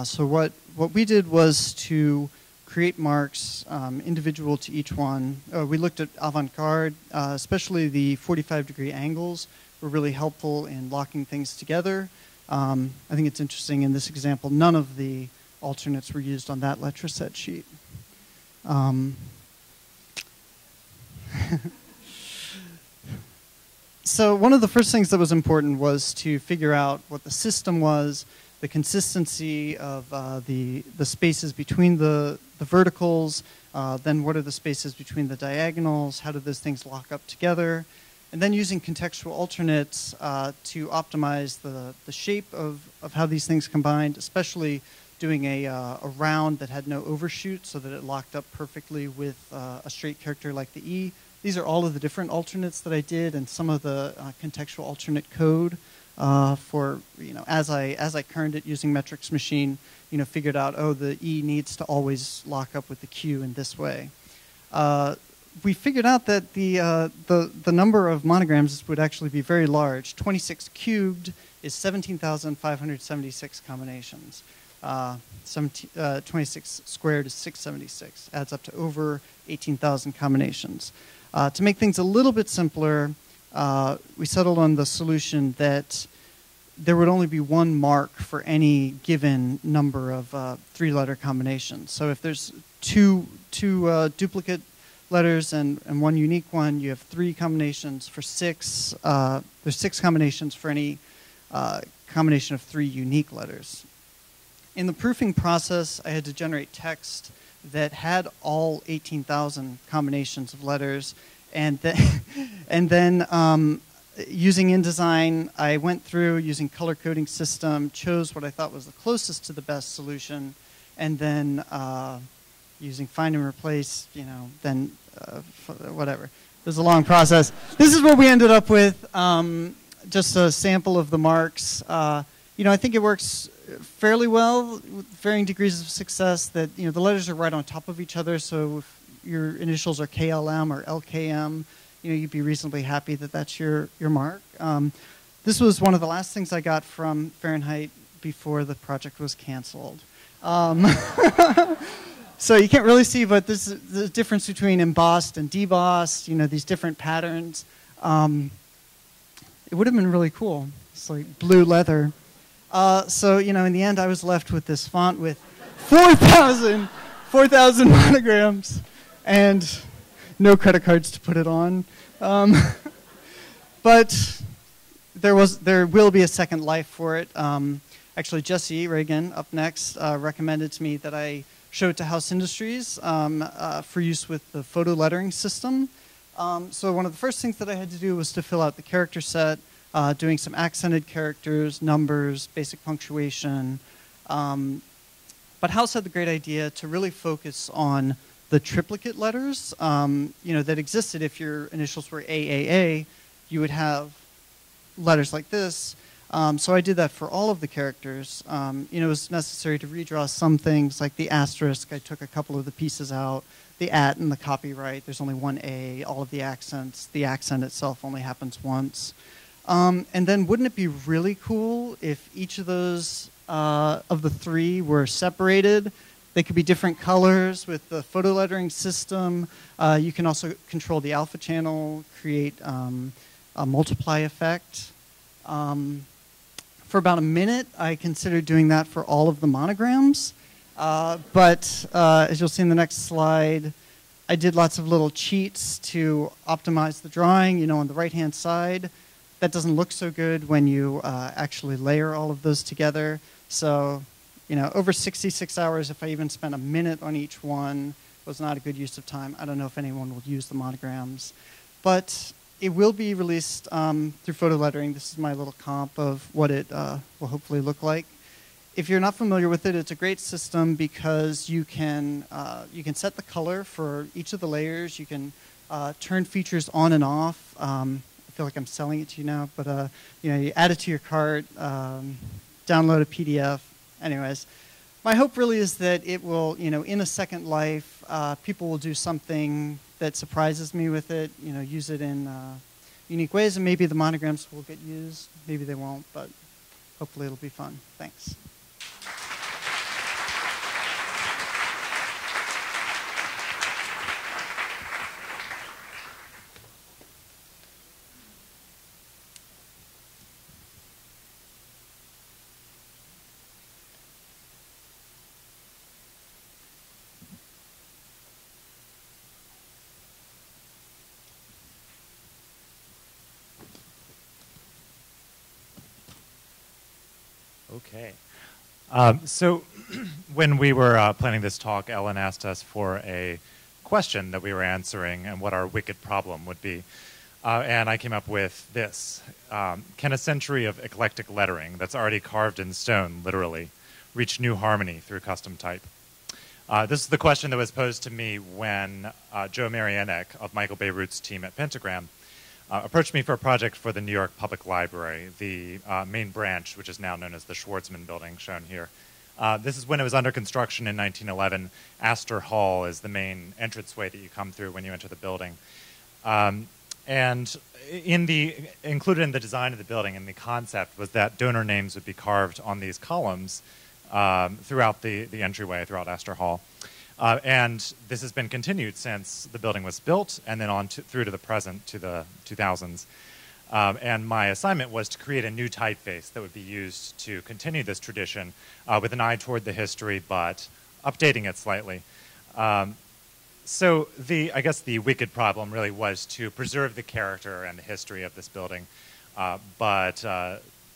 So what we did was to create marks individual to each one. We looked at avant-garde, especially the 45-degree angles were really helpful in locking things together. I think it's interesting in this example, none of the alternates were used on that letraset sheet. So one of the first things that was important was to figure out what the system was, the consistency of the spaces between the verticals, then what are the spaces between the diagonals, how do those things lock up together, and then using contextual alternates to optimize the shape of how these things combined, especially doing a round that had no overshoot so that it locked up perfectly with a straight character like the E. These are all of the different alternates that I did, and some of the contextual alternate code for, you know, as I kerned it using metrics machine, you know, figured out, oh, the E needs to always lock up with the Q in this way. We figured out that the number of monograms would actually be very large. 26 cubed is 17,576 combinations. 26 squared is 676. Adds up to over 18,000 combinations. To make things a little bit simpler, we settled on the solution that there would only be one mark for any given number of 3-letter combinations. So if there's two duplicate letters and one unique one, you have 3 combinations for 6. There's 6 combinations for any combination of 3 unique letters. In the proofing process, I had to generate text that had all 18,000 combinations of letters, and then using InDesign, I went through using color coding system, chose what I thought was the closest to the best solution, and then using find and replace, you know, then whatever. It was a long process. This is what we ended up with, just a sample of the marks. You know, I think it works fairly well with varying degrees of success. That, you know, the letters are right on top of each other, so if your initials are KLM or LKM, you know, you'd be reasonably happy that that's your mark. This was one of the last things I got from Fahrenheit before the project was canceled. So you can't really see, but this is the difference between embossed and debossed, you know, these different patterns. It would have been really cool. It's like blue leather. So, you know, in the end, I was left with this font with 4,000 monograms and no credit cards to put it on. But there will be a second life for it. Actually, Jesse Ragan, up next, recommended to me that I show it to House Industries for use with the photo lettering system. So one of the first things that I had to do was to fill out the character set, doing some accented characters, numbers, basic punctuation. But House had the great idea to really focus on the triplicate letters, you know, that existed. If your initials were AAA, you would have letters like this. So I did that for all of the characters. It was necessary to redraw some things like the asterisk. I took a couple of the pieces out. The at and the copyright, there's only one A. All of the accents, the accent itself only happens once. And then wouldn't it be really cool if each of those, of the three, were separated? They could be different colors with the photo lettering system. You can also control the alpha channel, create a multiply effect. For about a minute, I considered doing that for all of the monograms. But as you'll see in the next slide, I did lots of little cheats to optimize the drawing. On the right-hand side, that doesn't look so good when you actually layer all of those together. So, over 66 hours, if I even spent a minute on each one, was not a good use of time. I don't know if anyone will use the monograms. But it will be released through photo lettering. This is my little comp of what it will hopefully look like. If you're not familiar with it, it's a great system because you can set the color for each of the layers. You can turn features on and off. I feel like I'm selling it to you now, but you add it to your cart, download a PDF. Anyways, my hope really is that it will, in a second life, people will do something that surprises me with it. Use it in unique ways, and maybe the monograms will get used. Maybe they won't, but hopefully it'll be fun. Thanks. Okay. So when we were planning this talk, Ellen asked us for a question that we were answering and what our wicked problem would be. And I came up with this. Can a century of eclectic lettering that's already carved in stone, literally, reach new harmony through custom type? This is the question that was posed to me when Joe Marianek of Michael Beirut's team at Pentagram approached me for a project for the New York Public Library, the main branch, which is now known as the Schwartzman Building, shown here. This is when it was under construction in 1911. Astor Hall is the main entranceway that you come through when you enter the building. And included in the design of the building and the concept was that donor names would be carved on these columns throughout the entryway, throughout Astor Hall. And this has been continued since the building was built and then on through to the present, to the 2000s. And my assignment was to create a new typeface that would be used to continue this tradition with an eye toward the history, but updating it slightly. So I guess the wicked problem really was to preserve the character and the history of this building, but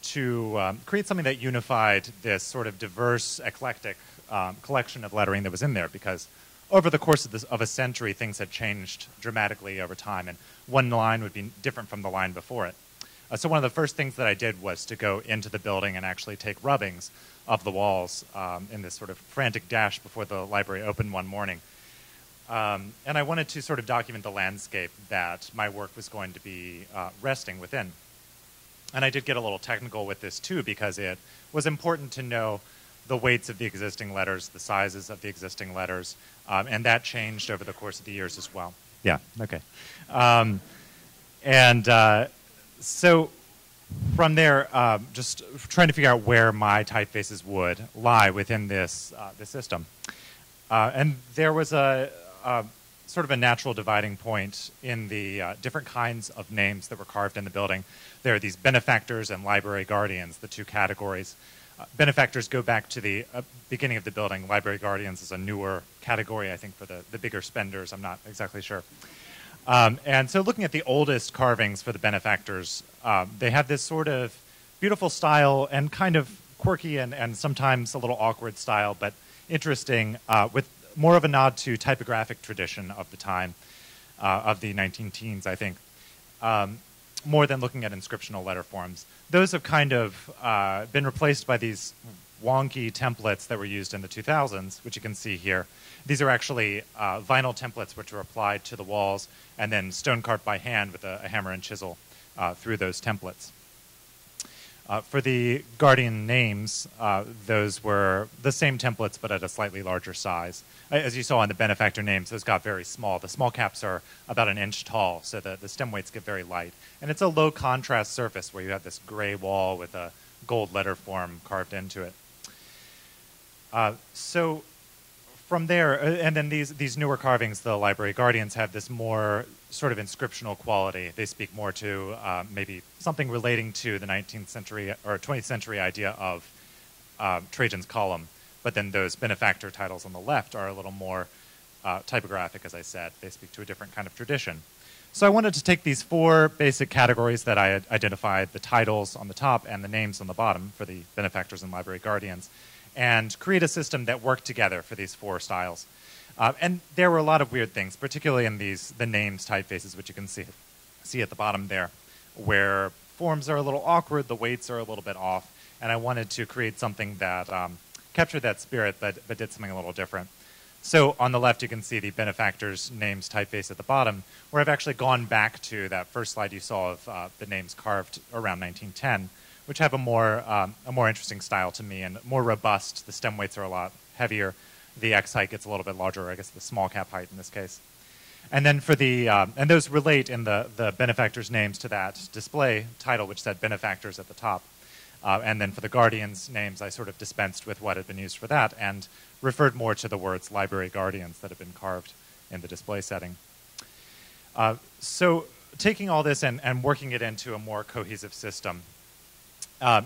to create something that unified this sort of diverse, eclectic collection of lettering that was in there, because over the course of a century, things had changed dramatically over time, and one line would be different from the line before it. So one of the first things that I did was to go into the building and actually take rubbings of the walls in this sort of frantic dash before the library opened one morning. And I wanted to sort of document the landscape that my work was going to be resting within. And I did get a little technical with this too, because it was important to know the weights of the existing letters, the sizes of the existing letters, and that changed over the course of the years as well. Yeah, okay. So from there, just trying to figure out where my typefaces would lie within this system. And there was a sort of a natural dividing point in the different kinds of names that were carved in the building. There are these benefactors and library guardians, the two categories. Benefactors go back to the beginning of the building. Library guardians is a newer category, I think, for the bigger spenders. I'm not exactly sure. And so looking at the oldest carvings for the benefactors, they have this sort of beautiful style and kind of quirky and sometimes a little awkward style, but interesting, with more of a nod to typographic tradition of the time, of the 19-teens, I think, more than looking at inscriptional letter forms. Those have kind of been replaced by these wonky templates that were used in the 2000s, which you can see here. These are actually vinyl templates which were applied to the walls and then stone carved by hand with a hammer and chisel through those templates. For the Guardian names, those were the same templates but at a slightly larger size. As you saw in the benefactor names, those got very small. The small caps are about an inch tall, so the stem weights get very light. And it's a low contrast surface where you have this gray wall with a gold letter form carved into it. So from there, and then these newer carvings, the Library Guardians, have this more sort of inscriptional quality. They speak more to maybe something relating to the 19th century or 20th century idea of Trajan's column. But then those benefactor titles on the left are a little more typographic, as I said. They speak to a different kind of tradition. So I wanted to take these four basic categories that I had identified, the titles on the top and the names on the bottom for the benefactors and Library Guardians, and create a system that worked together for these four styles. And there were a lot of weird things, particularly in the names typefaces, which you can see at the bottom there, where forms are a little awkward, the weights are a little bit off, and I wanted to create something that captured that spirit but did something a little different. So on the left, you can see the benefactors' names typeface at the bottom, where I've actually gone back to that first slide you saw of the names carved around 1910, which have a more interesting style to me and more robust. The stem weights are a lot heavier. The X height gets a little bit larger, or I guess the small cap height in this case. And then for the, and those relate in the benefactors' names to that display title, which said benefactors at the top. And then for the Guardians' names, I sort of dispensed with what had been used for that and referred more to the words Library Guardians that have been carved in the display setting. So taking all this and working it into a more cohesive system,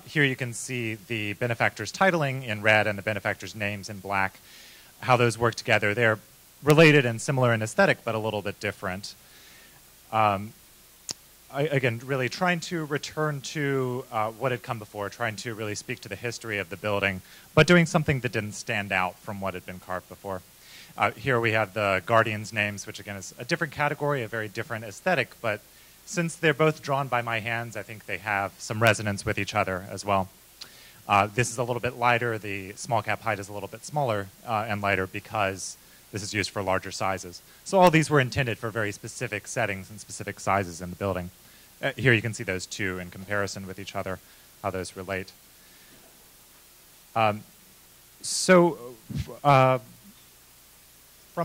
here you can see the benefactors' titling in red and the benefactors' names in black, how those work together. They're related and similar in aesthetic, but a little bit different. Again, really trying to return to what had come before, trying to really speak to the history of the building, but doing something that didn't stand out from what had been carved before. Here we have the Guardians' names, which again is a different category, a very different aesthetic, but since they're both drawn by my hands, I think they have some resonance with each other as well. This is a little bit lighter. The small cap height is a little bit smaller and lighter because this is used for larger sizes. So all these were intended for very specific settings and specific sizes in the building. Here you can see those two in comparison with each other, how those relate. From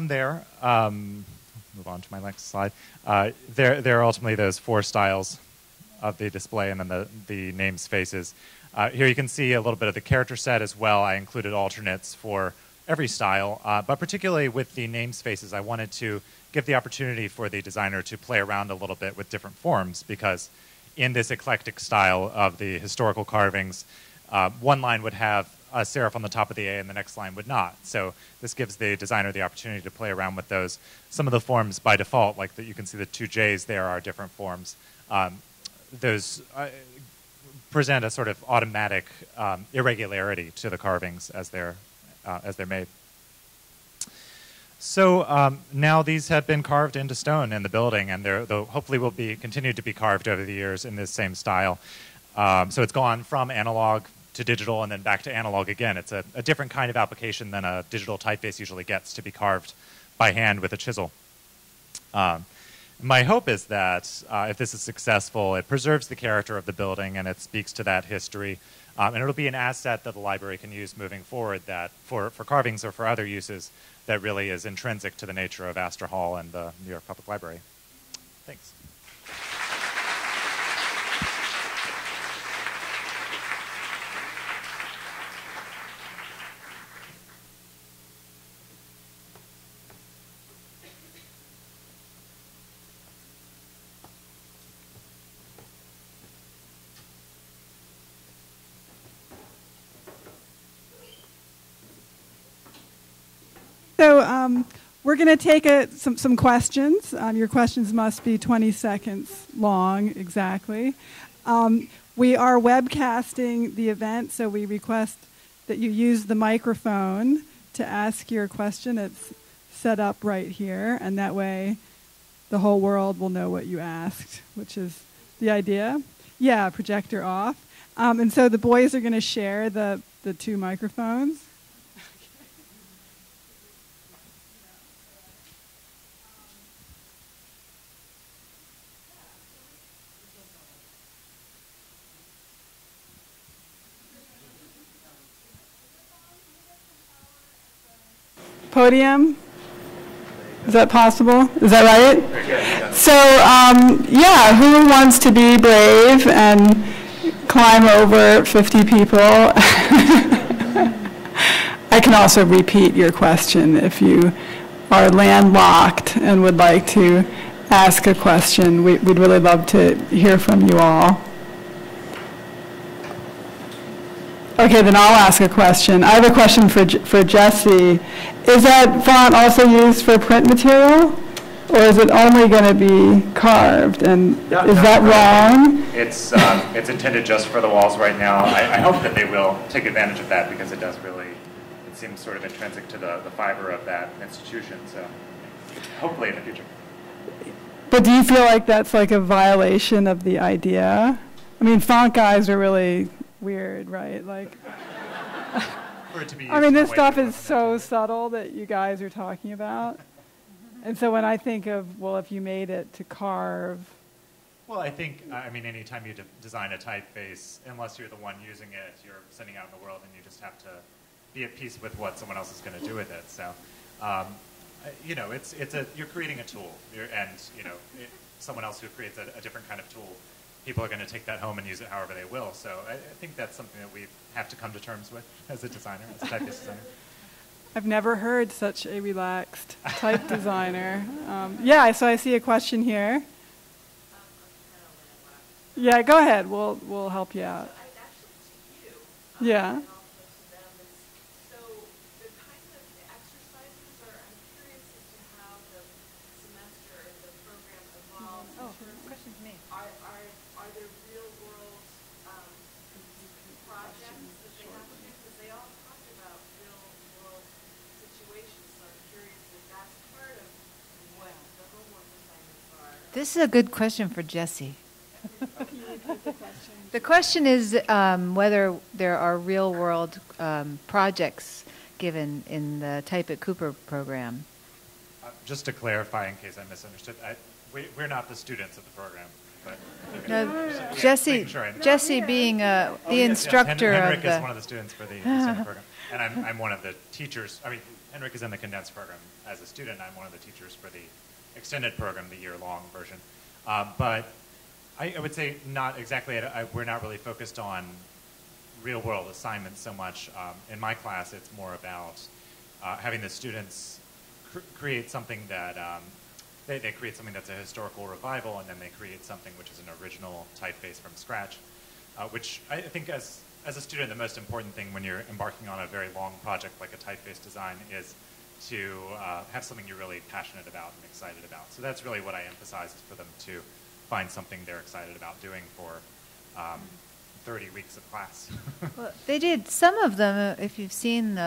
there, move on to my next slide. There are ultimately those four styles of the display and then the names faces. Here you can see a little bit of the character set as well. I included alternates for every style, but particularly with the names faces, I wanted to give the opportunity for the designer to play around a little bit with different forms, because in this eclectic style of the historical carvings, one line would have a serif on the top of the A and the next line would not. So this gives the designer the opportunity to play around with those. Some of the forms by default, like you can see the two J's there, are different forms. Those present a sort of automatic irregularity to the carvings as they're made. So now these have been carved into stone in the building, and they'll hopefully will be continued to be carved over the years in this same style. So it's gone from analog to digital and then back to analog again. It's a different kind of application than a digital typeface usually gets, to be carved by hand with a chisel. My hope is that if this is successful, it preserves the character of the building and it speaks to that history. And it'll be an asset that the library can use moving forward, that for carvings or for other uses, that really is intrinsic to the nature of Astor Hall and the New York Public Library. Thanks. So we're going to take some questions. Your questions must be 20 seconds long, exactly. We are webcasting the event, so we request that you use the microphone to ask your question. It's set up right here, and that way the whole world will know what you asked, which is the idea. Yeah, projector off. And so the boys are going to share the two microphones. podium? Is that possible? Is that right? So, yeah, who wants to be brave and climb over 50 people? I can also repeat your question if you are landlocked and would like to ask a question. We'd really love to hear from you all. Okay, then I'll ask a question. I have a question for Jesse. Is that font also used for print material, or is it only going to be carved? And is that wrong? It's intended just for the walls right now. I hope that they will take advantage of that because it does really, it seems sort of intrinsic to the fiber of that institution. So hopefully in the future. But do you feel like that's like a violation of the idea? I mean, font guys are really weird, right? Like, For it to be I mean, this used stuff in a way is so subtle that you guys are talking about. And so when I think of, well, if you made it to carve. Well, I think, I mean, anytime you design a typeface, unless you're the one using it, you're sending out in the world and you just have to be at peace with what someone else is going to do with it. So, you know, you're creating a tool, and, you know, someone else who creates a different kind of tool, people are going to take that home and use it however they will. So I think that's something that we have to come to terms with as a designer, as a typeface designer. I've never heard such a relaxed type designer. Yeah, so I see a question here. Yeah, go ahead. We'll help you out. Yeah. This is a good question for Jesse. The question is whether there are real-world projects given in the Type at Cooper program. Just to clarify, in case I misunderstood, we're not the students of the program. But No, yeah, Jesse being the instructor Henrik of the... is one of the students for the extended program, and I'm one of the teachers. I mean, Henrik is in the condensed program as a student. I'm one of the teachers for the extended program, the year-long version. But I would say not exactly. We're not really focused on real-world assignments so much. In my class, it's more about having the students create something that they create something that's a historical revival, and then they create something which is an original typeface from scratch. Which I think, as a student, the most important thing when you're embarking on a very long project like a typeface design is to have something you're really passionate about and excited about. So that's really what I emphasize, is for them to find something they're excited about doing for 30 weeks of class. Well, they did some of them. If you've seen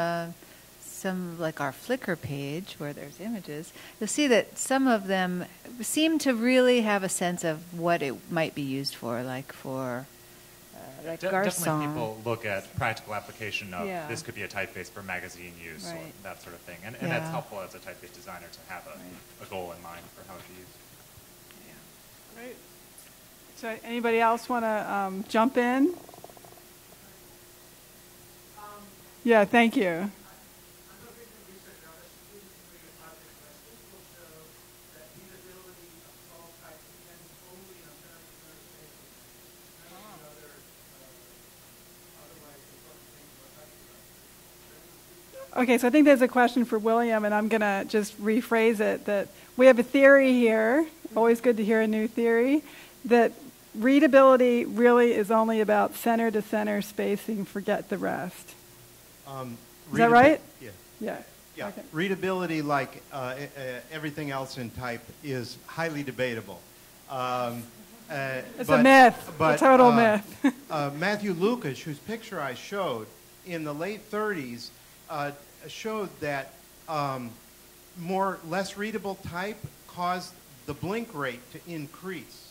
some, like our Flickr page where there's images, you'll see that some of them seem to really have a sense of what it might be used for, like for like Definitely Garçon. people look at practical application of this could be a typeface for magazine use or that sort of thing. And that's helpful as a typeface designer to have a goal in mind for how to use. Yeah. Great. So anybody else want to jump in? Yeah, thank you. Okay, so I think there's a question for William, and I'm going to just rephrase it, that we have a theory here, always good to hear a new theory, that readability really is only about center-to-center spacing, forget the rest. Is that right? Yeah. Yeah. Yeah. Okay. Readability, like everything else in type, is highly debatable. It's a myth, a total myth. Matthew Lukacs, whose picture I showed, in the late 30s, showed that less readable type caused the blink rate to increase.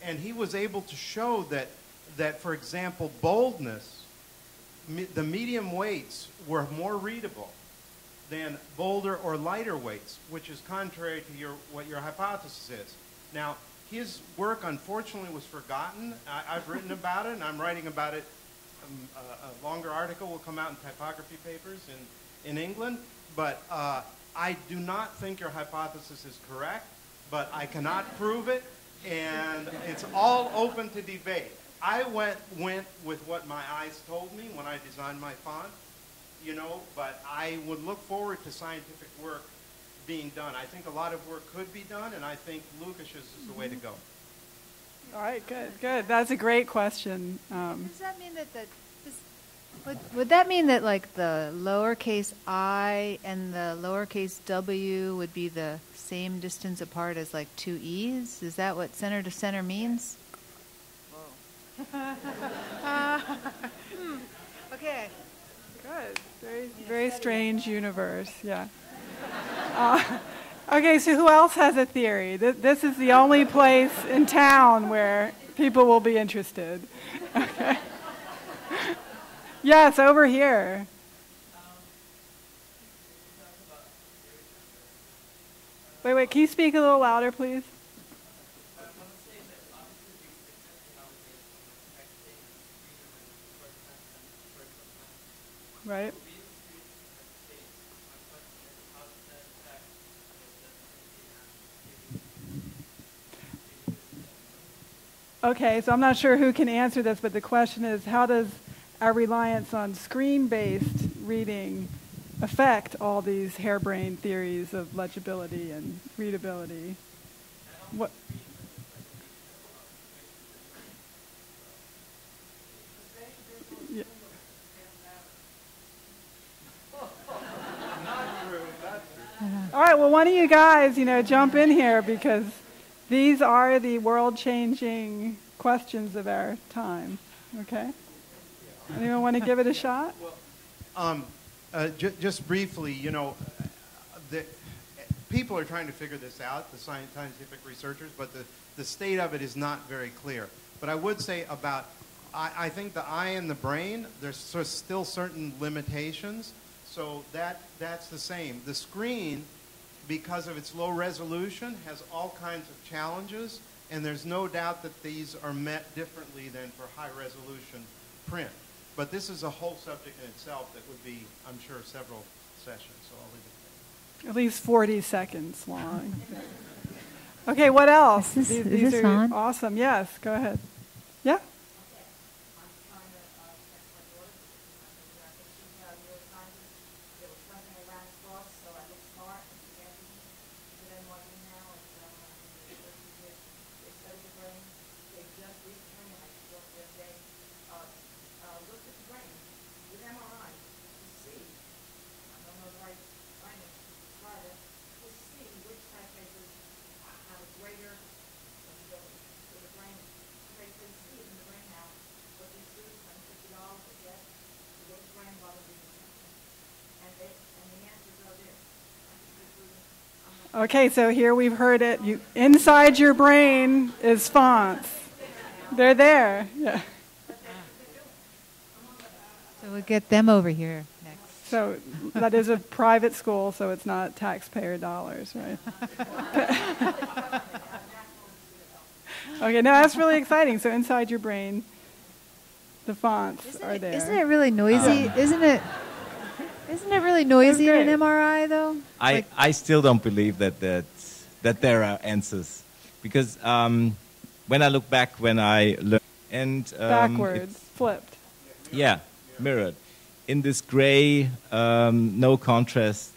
And he was able to show that for example, boldness, the medium weights were more readable than bolder or lighter weights, which is contrary to what your hypothesis is. Now, his work, unfortunately, was forgotten. I've written about it, and I'm writing about it. A longer article will come out in typography papers in England. but I do not think your hypothesis is correct, but I cannot prove it, and it's all open to debate. I went with what my eyes told me when I designed my font, you know, but I would look forward to scientific work being done. I think a lot of work could be done, and I think Lucas's is the way to go. All right, good. That's a great question. Does that mean that would that mean that like the lowercase I and the lowercase w would be the same distance apart as like two e's? Is that what center to center means? Whoa. Okay. Good. Very strange universe. Yeah. Okay, so who else has a theory? This is the only place in town where people will be interested. Okay. Yes, over here. Wait, can you speak a little louder, please? Right. Okay, so I'm not sure who can answer this, but the question is, how does our reliance on screen-based reading affect all these harebrained theories of legibility and readability? What? Yeah. All right, well, one of you guys, jump in here, because these are the world-changing questions of our time. Okay? Anyone want to give it a shot? Just briefly, people are trying to figure this out, the scientific researchers, but the state of it is not very clear. But I would say I think the eye and the brain, there's still certain limitations. So that's the same. The screen, because of its low resolution, has all kinds of challenges, and there's no doubt that these are met differently than for high-resolution print. But this is a whole subject in itself that would be, I'm sure, several sessions, so I'll leave it there. At least 40 seconds long. Okay, what else? Is These this are on? awesome. Yes, go ahead. Yeah? Okay, so here we've heard it. Inside your brain is fonts. They're there. Yeah. So we'll get them over here next. So that is a private school, so it's not taxpayer dollars, right? Okay, no, that's really exciting. So inside your brain, the fonts are there. Isn't it really noisy? Isn't it really noisy in an MRI, though? I still don't believe that there are answers, because when I look back when I learned and backwards, flipped. Yeah, mirrored in this gray, no contrast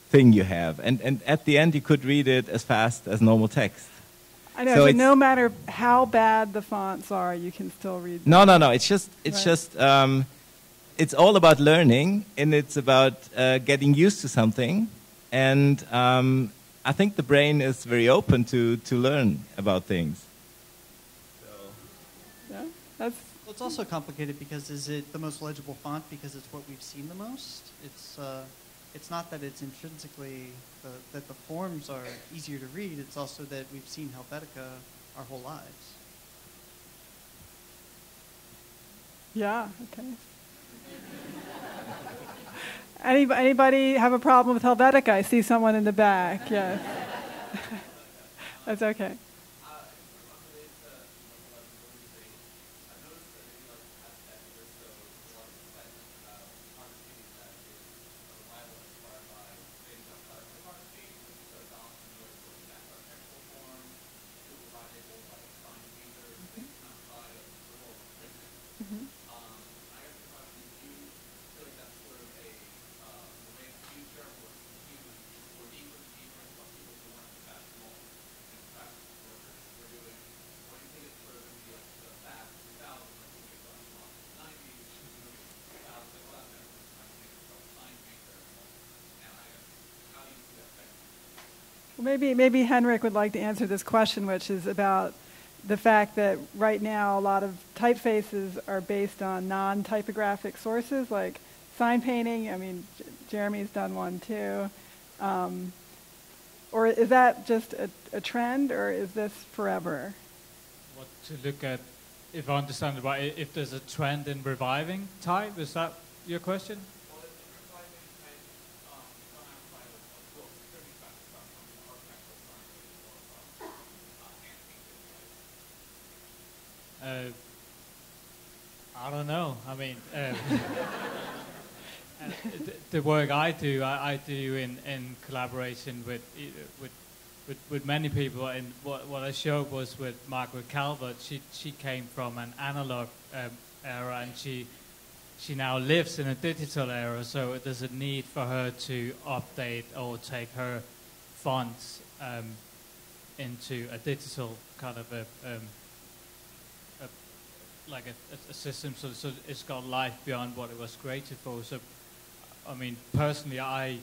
thing you have, and at the end you could read it as fast as normal text. I know, so but no matter how bad the fonts are, you can still read them. No. It's just it's all about learning, and it's about getting used to something. And I think the brain is very open to learn about things. Yeah, that's. Well, it's also complicated because is it the most legible font because it's what we've seen the most? It's not that it's intrinsically that the forms are easier to read. It's also that we've seen Helvetica our whole lives. Yeah. Okay. Anybody have a problem with Helvetica? I see someone in the back. Yes. That's okay. Well, maybe Henrik would like to answer this question, which is about the fact that right now a lot of typefaces are based on non-typographic sources like sign painting. I mean, Jeremy's done one too. Or is that just a trend, or is this forever? What to look at, if I understand it right, if there's a trend in reviving type, is that your question? I don't know. I mean, the work I do in collaboration with many people. And what I showed was with Margaret Calvert. She came from an analog era, and she now lives in a digital era. So there's a need for her to update or take her fonts into a digital kind of a system, so it's got life beyond what it was created for. So, I mean, personally, I'm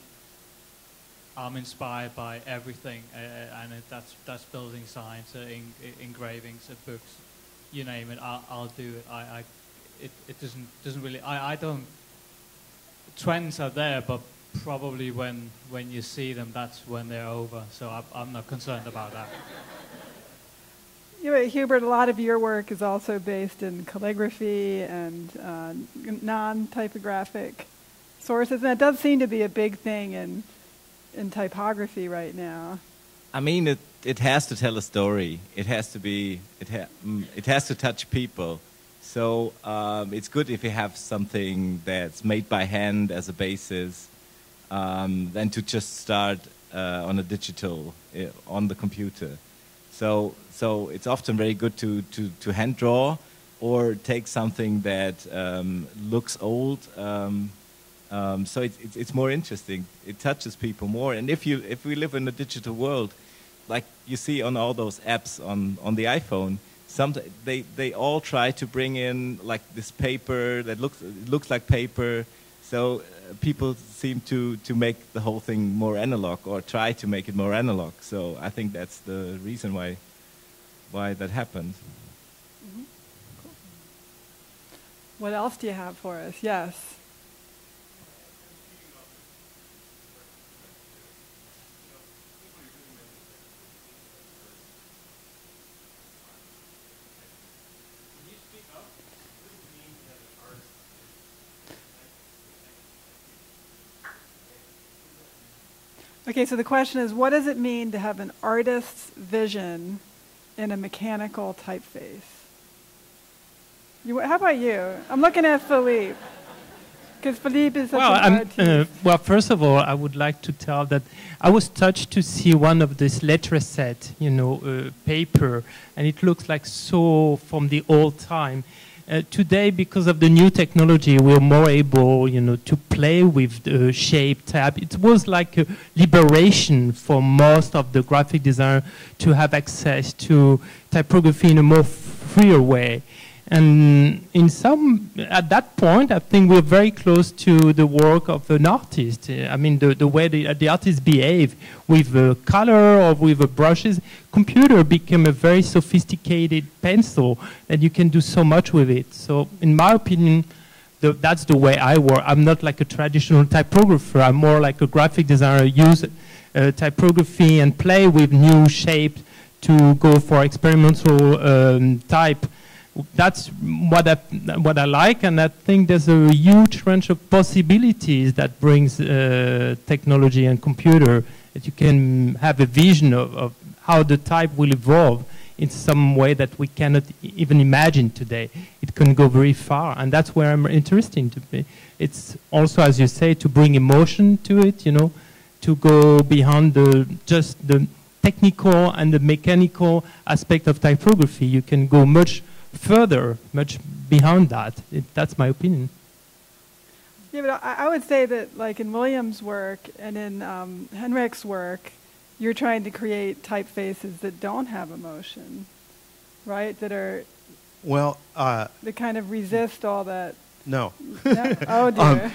inspired by everything, and that's building signs, engravings, books, you name it. I'll do it. It doesn't really. I don't. Trends are there, but probably when you see them, that's when they're over. So I'm not concerned about that. Hubert, a lot of your work is also based in calligraphy and non-typographic sources, and it does seem to be a big thing in typography right now. I mean, it has to tell a story. It has to be. It has to touch people. So it's good if you have something that's made by hand as a basis, than to just start on a digital on the computer. So it's often very good to hand draw or take something that looks old. So it's more interesting. It touches people more. And if we live in a digital world, like you see on all those apps on the iPhone, they all try to bring in like this paper that looks like paper. So people seem to make the whole thing more analog, or try to make it more analog. So I think that's the reason why that happens. Mm-hmm. Cool. What else do you have for us? Yes. Okay, so the question is, what does it mean to have an artist's vision in a mechanical typeface? How about you? I'm looking at Philippe, because Philippe is such an artist. Well, first of all, I would like to tell that I was touched to see one of this letter set, paper, and it looks like so from the old time. Today, because of the new technology, we're more able, to play with the shape tab. It was like a liberation for most of the graphic designer to have access to typography in a more freer way. And at that point, I think we're very close to the work of an artist. I mean, the way the artists behave with color or with brushes. Computer became a very sophisticated pencil, and you can do so much with it. So, in my opinion, that's the way I work. I'm not like a traditional typographer. I'm more like a graphic designer. Use typography and play with new shapes to go for experimental type. That's what I like, and I think there's a huge range of possibilities that brings technology and computer, that you can have a vision of how the type will evolve in some way that we cannot even imagine today. It can go very far, and that's where I'm interested to be. It's also, as you say, to bring emotion to it, to go beyond just the technical and the mechanical aspect of typography. You can go much further, much beyond that. That's my opinion. Yeah, but I would say that, like in William's work and in Henrik's work, you're trying to create typefaces that don't have emotion, right? That are that kind of resist all that. No. No? Oh dear.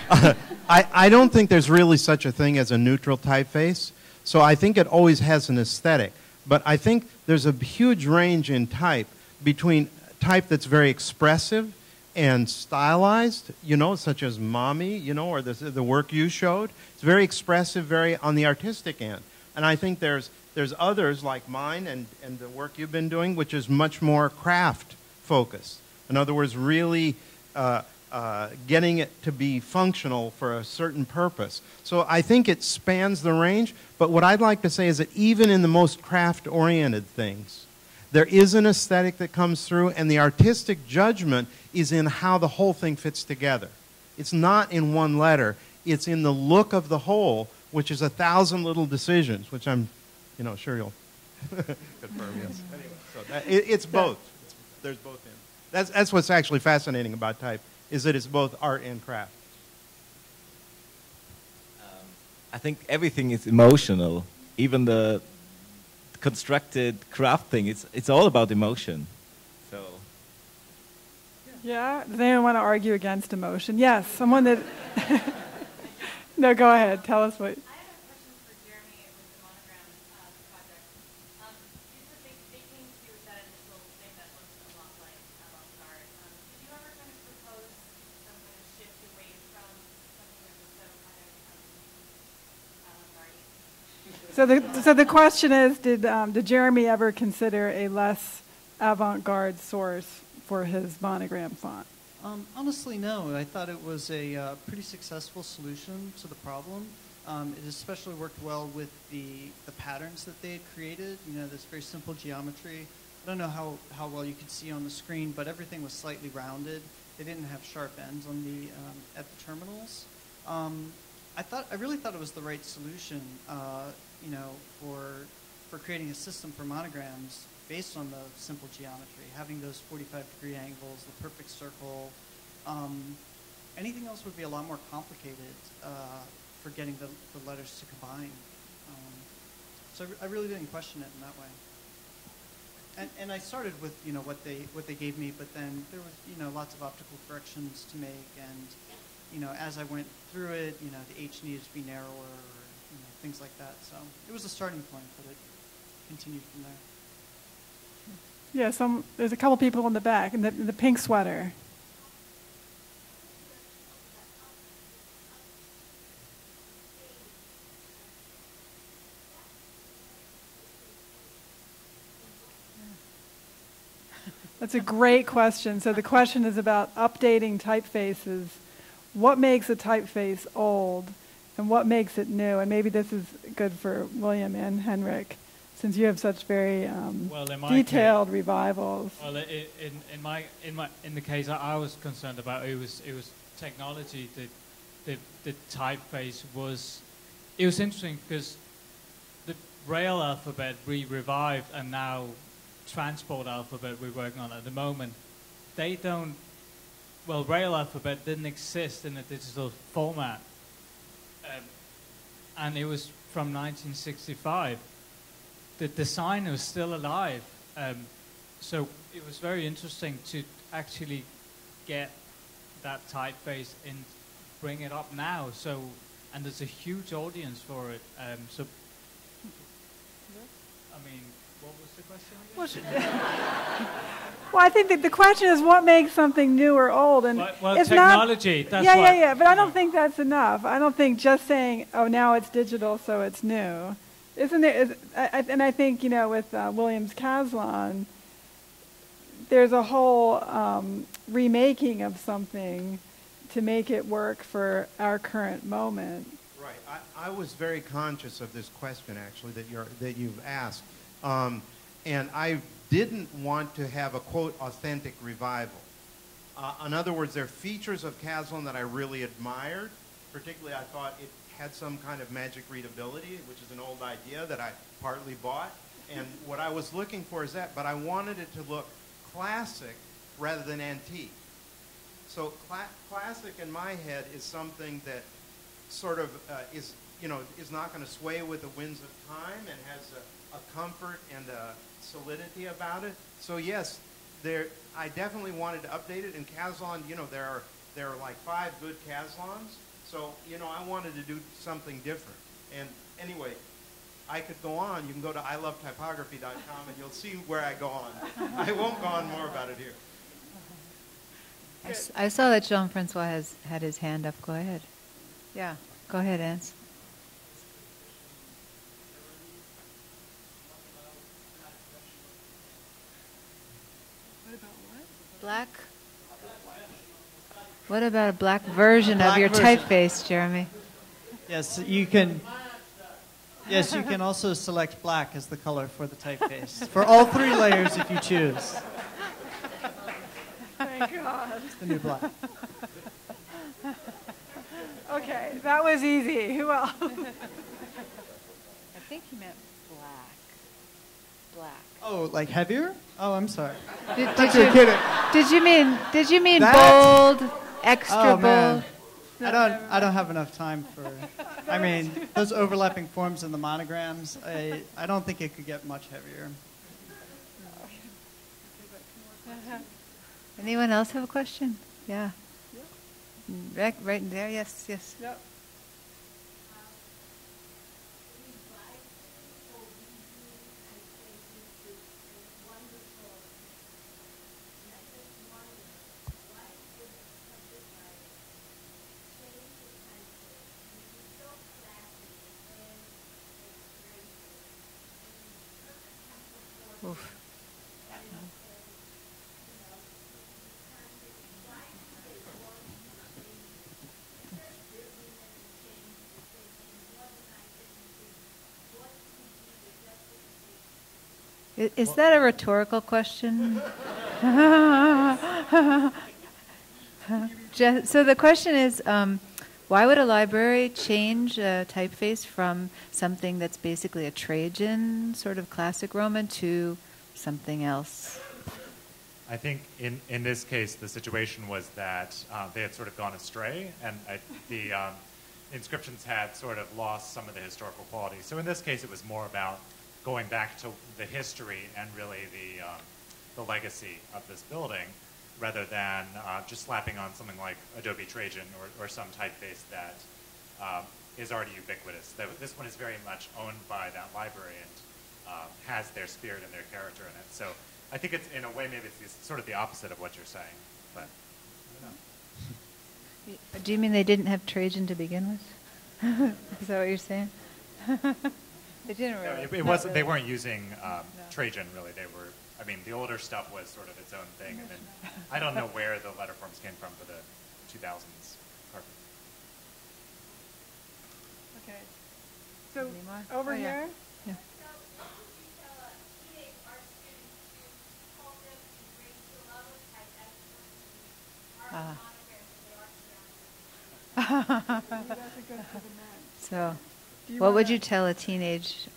I don't think there's really such a thing as a neutral typeface. So I think it always has an aesthetic. But I think there's a huge range in type between type that's very expressive and stylized, you know, such as Mommy, you know, or the work you showed. It's very expressive, very on the artistic end. And I think there's others like mine and the work you've been doing, which is much more craft focused. In other words, really getting it to be functional for a certain purpose. So I think it spans the range, but what I'd like to say is that even in the most craft-oriented things, there is an aesthetic that comes through, and the artistic judgment is in how the whole thing fits together. It's not in one letter. It's in the look of the whole, which is 1,000 little decisions, which I'm, you know, sure you'll confirm, yes. Anyway, so it's both. There's both in. That's what's actually fascinating about type, is that it's both art and craft. I think everything is emotional. Even the constructed craft thing, it's all about emotion. So. Yeah? Does anyone want to argue against emotion? Yes, someone that... No, go ahead. Tell us what... So the question is, did Jeremy ever consider a less avant-garde source for his monogram font? Honestly, no. I thought it was a pretty successful solution to the problem. It especially worked well with the patterns that they had created. You know, this very simple geometry. I don't know how well you could see on the screen, but everything was slightly rounded. They didn't have sharp ends on the at the terminals. I really thought it was the right solution. You know, for creating a system for monograms based on the simple geometry, having those 45-degree angles, the perfect circle. Anything else would be a lot more complicated for getting the letters to combine. So I really didn't question it in that way. And I started with, you know, what they gave me, but then there was, you know, lots of optical corrections to make, and, you know, as I went through it, you know, the H needed to be narrower, or, you know, things like that. So it was a starting point, but it continued from there. Yeah, there's a couple people in the back, in the pink sweater. That's a great question. So the question is about updating typefaces. What makes a typeface old, and what makes it new? And maybe this is good for William and Henrik, since you have such very detailed revivals. Well, in the case I was concerned about, it was technology. The typeface was. It was interesting because the Braille alphabet we revived, and now transport alphabet we're working on at the moment, they don't. Well, Braille alphabet didn't exist in a digital format, and it was from 1965. The design was still alive, so it was very interesting to actually get that typeface and bring it up now. So, and there's a huge audience for it. So, I mean, what was the question again? Well, I think that the question is what makes something new or old, and well, it's technology. Not, yeah. But I don't think that's enough. I don't think just saying, "Oh, now it's digital, so it's new," isn't there? And I think, you know, with Williams Caslon, there's a whole remaking of something to make it work for our current moment. Right. I was very conscious of this question actually that you've asked, and I didn't want to have a, quote, authentic revival. In other words, there are features of Caslon that I really admired. Particularly, I thought it had some kind of magic readability, which is an old idea that I partly bought. And what I was looking for is that, but I wanted it to look classic rather than antique. So classic in my head is something that sort of is not going to sway with the winds of time and has a comfort and a solidity about it. So yes, I definitely wanted to update it. In Caslon, you know, there are like 5 good Caslons. So, you know, I wanted to do something different. And anyway, I could go on. You can go to ilovetypography.com and you'll see where I go on. I won't go on more about it here. I saw that Jean-Francois had his hand up. Go ahead. Yeah, go ahead, Ans. What about what? Black. What about a black version of your typeface, Jeremy? Yes, you can. Yes, you can also select black as the color for the typeface for all 3 layers if you choose. Thank God. It's the new black. Okay, that was easy. Who else? I think he meant black. Black. Oh, like heavier? Oh, I'm sorry. Did You're kidding. Did you mean That? bold, extra Oh, man. bold? I don't have enough time for. I mean, those overlapping forms and the monograms. I don't think it could get much heavier. Anyone else have a question? Yeah. Right there. Yes. Yes. Yep. Oof. Is that a rhetorical question? So the question is, why would a library change a typeface from something that's basically a Trajan, sort of classic Roman, to something else? I think in this case, the situation was that they had sort of gone astray, and the inscriptions had sort of lost some of the historical quality. So in this case, it was more about going back to the history and really the legacy of this building, rather than just slapping on something like Adobe Trajan or some typeface that is already ubiquitous. This one is very much owned by that library and has their spirit and their character in it. So I think it's, in a way, maybe it's sort of the opposite of what you're saying. But I don't know. Do you mean they didn't have Trajan to begin with? Is that what you're saying? They didn't really. No, it wasn't. They weren't using Trajan really. They were. I mean, the older stuff was sort of its own thing, and then I don't know where the letter forms came from for the 2000s carpet. Okay. So Any more? over Oh, yeah. here. Yeah. So, what would you tell a teenage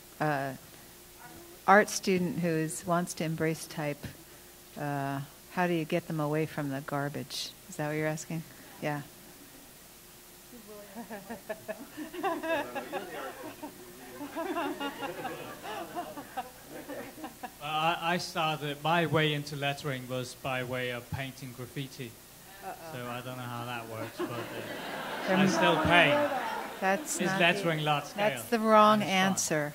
art student who wants to embrace type? How do you get them away from the garbage? Is that what you're asking? Yeah. I started, my way into lettering was by way of painting graffiti. So I don't know how that works, but I still paint. That's Is not lettering large scale? That's the wrong answer.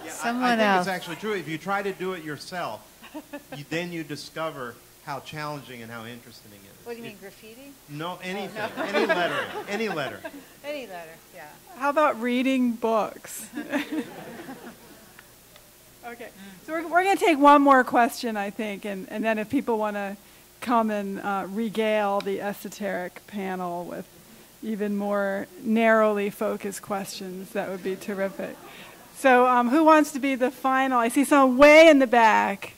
Someone I think else. it's actually true. If you try to do it yourself, then you discover how challenging and how interesting it is. What do you mean, graffiti? No, anything. Oh, no. Any lettering. Any letter. Any letter, yeah. How about reading books? Okay, so we're going to take one more question, I think, and then if people want to come and regale the esoteric panel with even more narrowly focused questions, that would be terrific. So who wants to be the final? I see someone way in the back.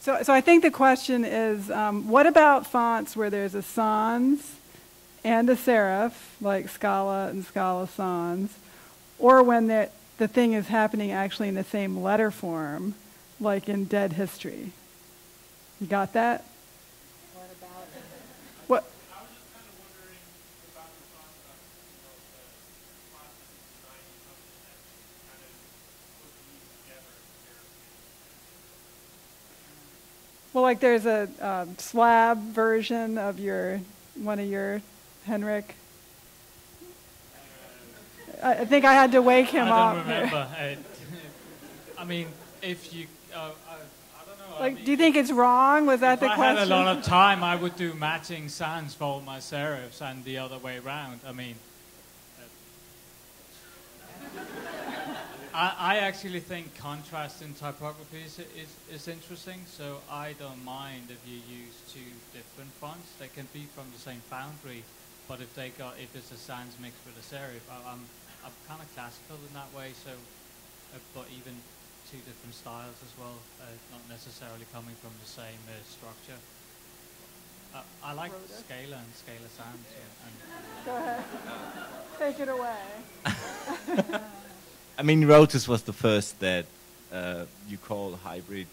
So I think the question is, what about fonts where there's a sans and a serif, like Scala and Scala sans, or when the thing is happening actually in the same letter form, like in Dead History? You got that? What about? What? I was just kind of wondering about the thoughts about, the process of designing Well, like there's a slab version of one of your Henrik. I think I had to wake him up. I don't remember. I mean, if you, I don't know. Like, do you think it's wrong? Was that the question? If I had a lot of time, I would do matching sans for all my serifs and the other way around. I mean, I actually think contrast in typography is interesting, so I don't mind if you use two different fonts. They can be from the same foundry, but if it's a sans mixed with a serif, I'm kind of classical in that way. So, but even two different styles as well, not necessarily coming from the same structure. I like Scala and Scala sans. Go ahead. Take it away. I mean, Rotus was the first that you call a hybrid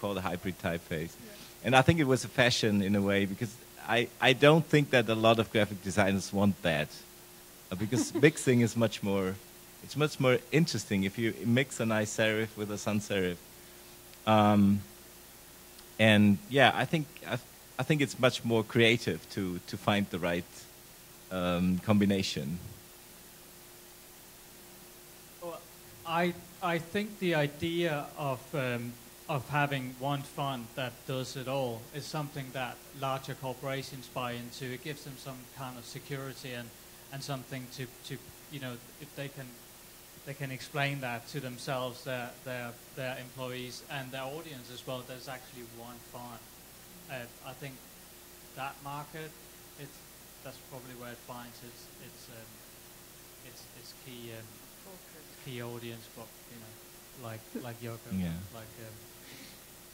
typeface. Yeah. And I think it was a fashion in a way, because I don't think that a lot of graphic designers want that. Because mixing is much more interesting if you mix a nice serif with a sans serif. And yeah, I think it's much more creative to find the right combination. Well, I think the idea of having one font that does it all is something that larger corporations buy into. It gives them some kind of security and something to if they can explain that to themselves, their employees and their audience as well. There's actually one font. I think that market, that's probably where it finds its key audience, but like Jocham, Yeah. like.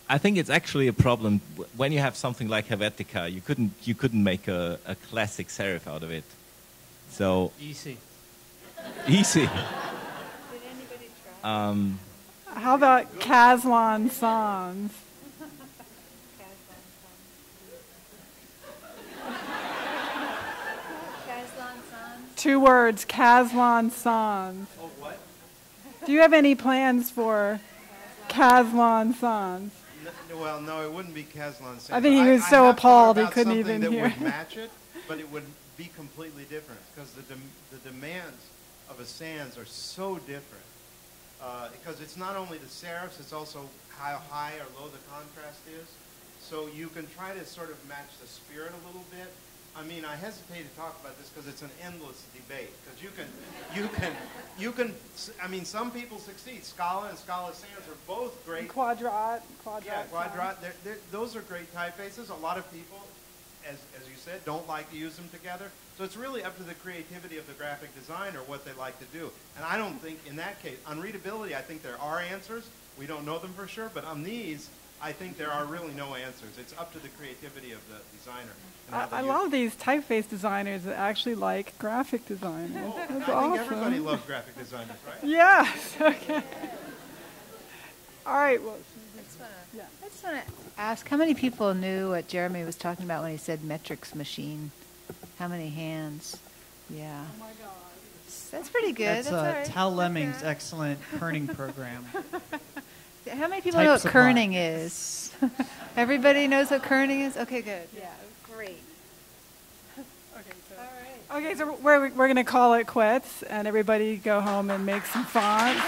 I think it's actually a problem when you have something like Helvetica. You couldn't make a classic serif out of it. So Easy. Easy. Did anybody try? How about Caslon Sans? Caslon Sans? 2 words, Caslon Sans. Oh, what? Do you have any plans for Caslon Sans? Well, no, it wouldn't be Caslon Sans. I think he was so have appalled thought he about couldn't something even that hear. would match it, but it would be completely different, because the demands of a sans are so different. Because it's not only the serifs, it's also how high or low the contrast is. So you can try to sort of match the spirit a little bit. I mean, I hesitate to talk about this because it's an endless debate. Because you can. I mean, some people succeed. Scala and Scala Sans are both great. Quadrat. Yeah, Quadrat. Those are great typefaces. A lot of people, as you said, don't like to use them together. So it's really up to the creativity of the graphic designer what they like to do. And I don't think in that case, on readability, I think there are answers. We don't know them for sure, but on these, I think there are really no answers. It's up to the creativity of the designer. I love these typeface designers that actually like graphic designers. That's I awesome. think everybody loves graphic designers, right? Yes. Okay. All right. Well, I just want to ask, how many people knew what Jeremy was talking about when he said metrics machine? How many hands? Yeah. oh my God. That's pretty good. That's all right. Tal That's Lemming's okay. excellent kerning program. How many people know what Type supply. kerning is? Everybody knows what kerning is? Okay, good. Yeah, great. Okay, so we're going to call it quits, and everybody go home and make some fonts.